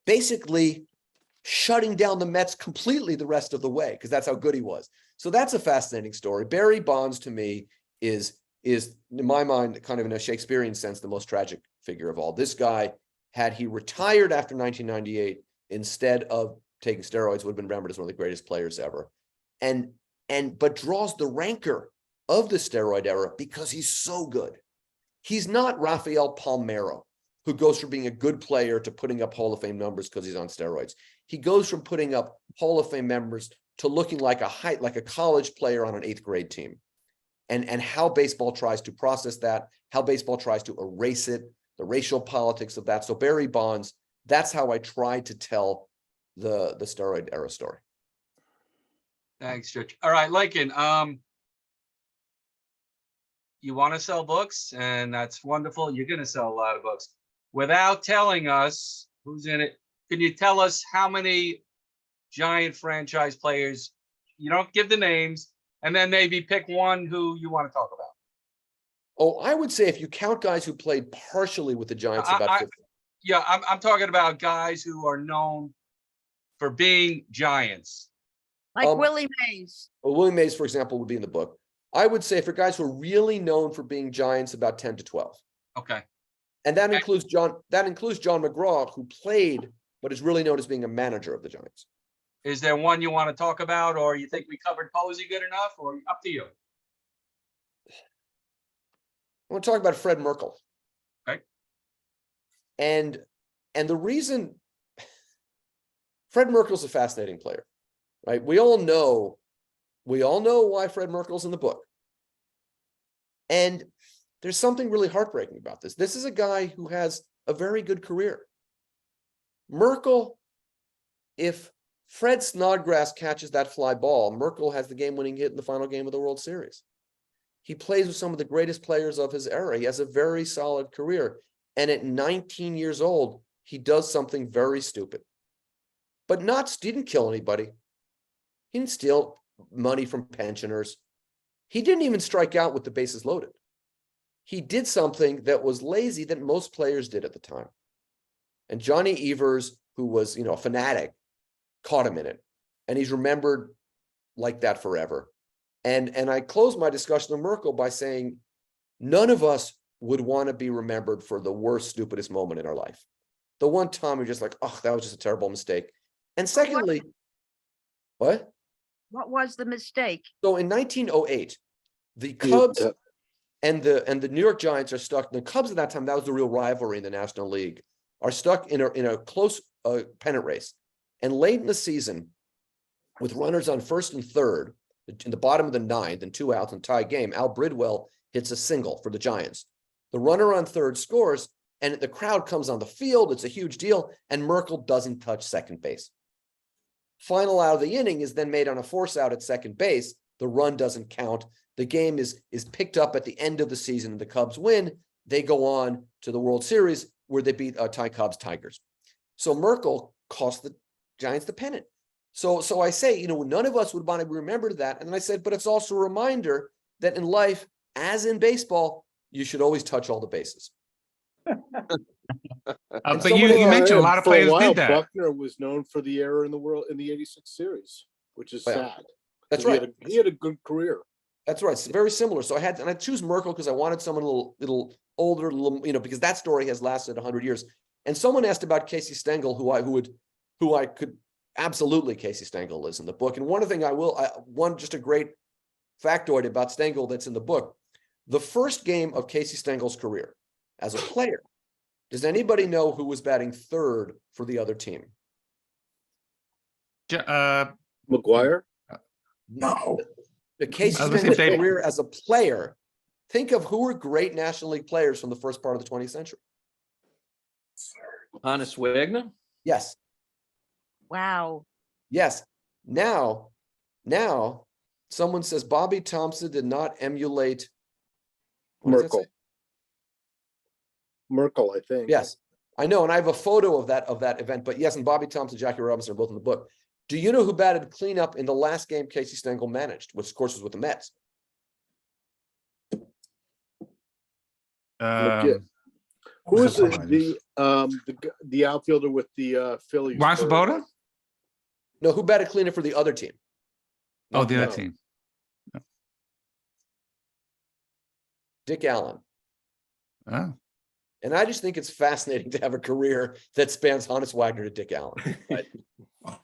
basically shutting down the Mets completely the rest of the way, because that's how good he was. So that's a fascinating story. Barry Bonds, to me, is in my mind, kind of in a Shakespearean sense, the most tragic figure of all. This guy, had he retired after 1998, instead of taking steroids, would have been remembered as one of the greatest players ever. But draws the rancor of the steroid era because he's so good. He's not Rafael Palmeiro, who goes from being a good player to putting up Hall of Fame numbers because he's on steroids. He goes from putting up Hall of Fame numbers to looking like a college player on an 8th grade team. And how baseball tries to process that, how baseball tries to erase it, the racial politics of that. So Barry Bonds, that's how I tried to tell the steroid era story. Thanks, Rich. All right, Lincoln, you want to sell books, and that's wonderful. You're going to sell a lot of books. Without telling us who's in it, can you tell us how many Giant franchise players? You don't give the names, and then maybe pick one who you want to talk about. Oh, I would say if you count guys who played partially with the Giants, about 50. Yeah, I'm talking about guys who are known for being Giants. Like Willie Mays. Well, Willie Mays, for example, would be in the book. I would say for guys who are really known for being Giants, about 10 to 12. Okay. And that includes John McGraw, who played, but is really known as being a manager of the Giants. Is there one you want to talk about, or you think we covered Posey good enough, or up to you? I want to talk about Fred Merkle. Okay. And the reason Fred Merkle's a fascinating player, right? We all know why Fred Merkle's in the book. And there's something really heartbreaking about this. This is a guy who has a very good career. Merkle, if Fred Snodgrass catches that fly ball, Merkle has the game-winning hit in the final game of the World Series. He plays with some of the greatest players of his era. He has a very solid career. And at 19 years old, he does something very stupid. But didn't kill anybody. He didn't steal money from pensioners. He didn't even strike out with the bases loaded. He did something that was lazy that most players did at the time. And Johnny Evers, who was, a fanatic, caught him in it. And he's remembered like that forever. And I closed my discussion of Merkle by saying, none of us would want to be remembered for the worst, stupidest moment in our life. The one time you're just like, oh, that was just a terrible mistake. And secondly, what? What was the mistake? So in 1908, the Cubs and the New York Giants are stuck. The Cubs at that time, that was the real rivalry in the National League, are stuck in a close pennant race. And late in the season, with runners on first and third, in the bottom of the ninth and 2 outs and tie game, Al Bridwell hits a single for the Giants. The runner on third scores, and the crowd comes on the field. It's a huge deal, and Merkle doesn't touch second base. Final out of the inning is then made on a force out at second base. The run doesn't count. The game is picked up at the end of the season, and the Cubs win. They go on to the World Series where they beat Cubs Tigers. So Merkle cost the Giants the pennant. So I say, none of us would want to be remembered that. And I said, but it's also a reminder that in life, as in baseball, you should always touch all the bases. But you mentioned a lot of players did that. Buckner was known for the error in the '86 series, which is sad. That's right. He had a good career. That's right. It's very similar. So I choose Merkle because I wanted someone a little older, because that story has lasted 100 years. And someone asked about Casey Stengel, who I could absolutely. Casey Stengel is in the book. And one thing just a great factoid about Stengel that's in the book. The first game of Casey Stengel's career as a player, does anybody know who was batting third for the other team? McGuire? No. The Casey Stengel's career as a player, think of who were great National League players from the first part of the 20th century. Hannes Wagner? Yes, Wow. yes. Now, someone says Bobby Thompson did not emulate. What does that say? Merkel, I think. Yes, I know, and I have a photo of that event. But yes, and Bobby Thompson, Jackie Robinson are both in the book. Do you know who batted cleanup in the last game Casey Stengel managed, which of course was with the Mets? Who is the outfielder with the Phillies? Ron Swoboda? No, who batted cleanup for the other team? Oh, Not the the other Mets. team. Dick Allen. Oh. And I just think it's fascinating to have a career that spans Hannes Wagner to Dick Allen.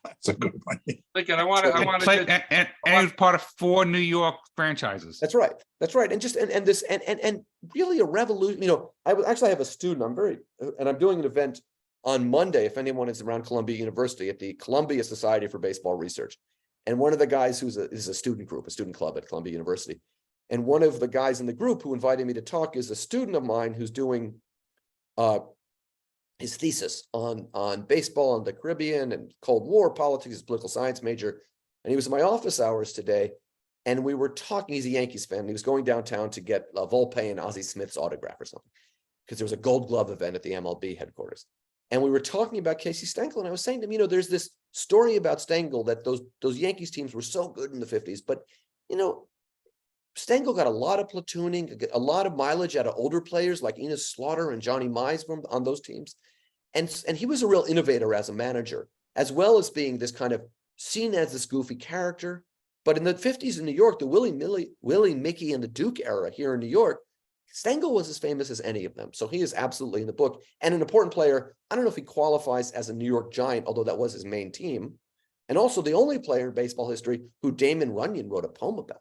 That's a good one. Lincoln, I want to And he was part of 4 New York franchises. That's right. That's right. And just and this and really a revolution. You know, I have a student. I'm doing an event on Monday. If anyone is around Columbia University at the Columbia Society for Baseball Research, and one of the guys is a student group, a student club at Columbia University, and one of the guys in the group who invited me to talk is a student of mine who's doing his thesis on baseball in the Caribbean and Cold War politics, his political science major. And he was in my office hours today. And we were talking, he's a Yankees fan. He was going downtown to get Volpe and Ozzie Smith's autograph or something, because there was a Gold Glove event at the MLB headquarters. And we were talking about Casey Stengel. And I was saying to him, you know, there's this story about Stengel that those Yankees teams were so good in the 50s. But, you know, Stengel got a lot of platooning, a lot of mileage out of older players like Enos Slaughter and Johnny Mize on those teams. And he was a real innovator as a manager, as well as being this kind of seen as this goofy character. But in the 50s in New York, the Willie, Mickey, and the Duke era here in New York, Stengel was as famous as any of them. So he is absolutely in the book and an important player. I don't know if he qualifies as a New York Giant, although that was his main team. And also the only player in baseball history who Damon Runyon wrote a poem about.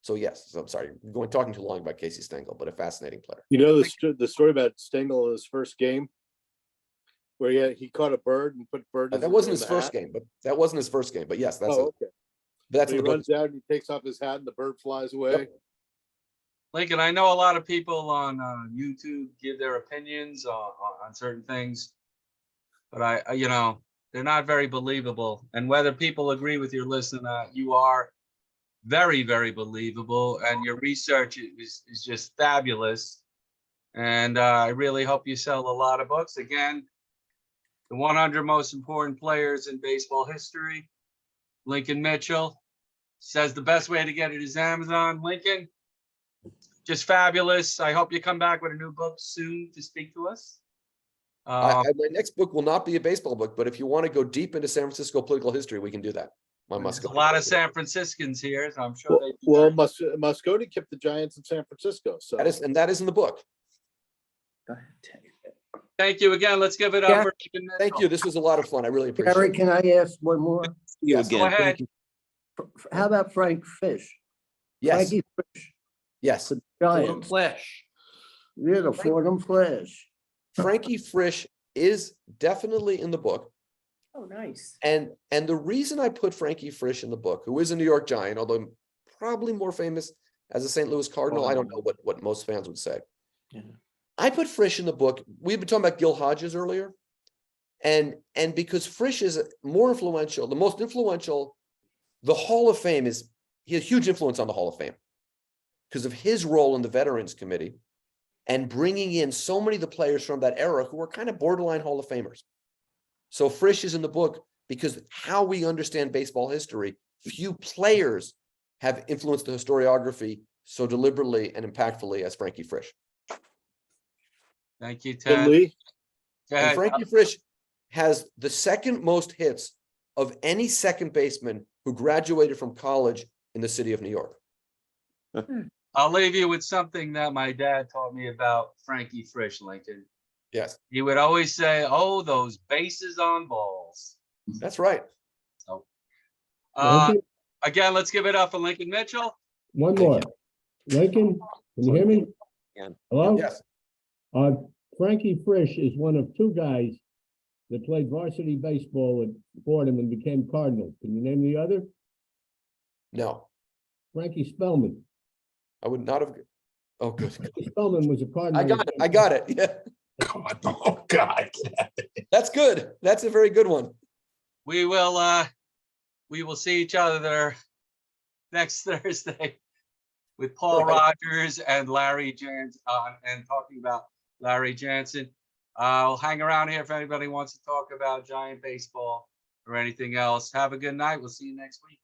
So yes, so I'm sorry, talking too long about Casey Stengel, but a fascinating player. You know the story about Stengel in his first game, where he caught a bird and put bird. That wasn't his first game, but yes, that's okay. That's he in the runs book. out and he takes off his hat and the bird flies away. Yep. Lincoln, I know a lot of people on YouTube give their opinions on certain things, but they're not very believable. And whether people agree with your list or not, you are very, very believable, and your research is just fabulous. And I really hope you sell a lot of books. Again, the 100 most important players in baseball history. Lincoln Mitchell says the best way to get it is Amazon. Lincoln, just fabulous. I hope you come back with a new book soon to speak to us. My next book will not be a baseball book, but if you want to go deep into San Francisco political history, we can do that. There's a lot of San Franciscans here, so I'm sure Mosconi kept the Giants in San Francisco. So that is in the book. Thank you again. Let's give it up. For Thank you. This was a lot of fun. I really appreciate Gary, it. can I ask one more? Yes, go ahead. How about Frank Fish? Yes. Frankie Fish, Yes. the Giants. Flesh. Yeah, the Fordham Flash. Frankie Frisch is definitely in the book. Oh, nice. And the reason I put Frankie Frisch in the book, who is a New York Giant, although probably more famous as a St. Louis Cardinal, I don't know what most fans would say. Yeah. I put Frisch in the book. We've been talking about Gil Hodges earlier. And because Frisch is more influential, the most influential, the Hall of Fame he has huge influence on the Hall of Fame because of his role in the Veterans Committee and bringing in so many of the players from that era who were kind of borderline Hall of Famers. So Frisch is in the book because how we understand baseball history, few players have influenced the historiography so deliberately and impactfully as Frankie Frisch. Thank you, Ted. Lee? And Frankie Frisch has the second most hits of any second baseman who graduated from college in the city of New York. I'll leave you with something that my dad taught me about Frankie Frisch, Lincoln. Yes. He would always say, "Oh, those bases on balls." That's right. So, again, let's give it up for Lincoln Mitchell. One more. Lincoln, can you hear me? Hello? Yes. Frankie Frisch is one of two guys that played varsity baseball at Fordham and became Cardinals. Can you name the other? No. Frankie Spellman. I would not have. Oh, good. Spellman was a Cardinal. I got it. Yeah, God, oh, God. that's good. That's a very good one. We will see each other there next Thursday with Paul Right. Rogers and Larry Jansen, and talking about Larry Jansen. I'll hang around here if anybody wants to talk about Giant baseball or anything else. Have a good night. We'll see you next week.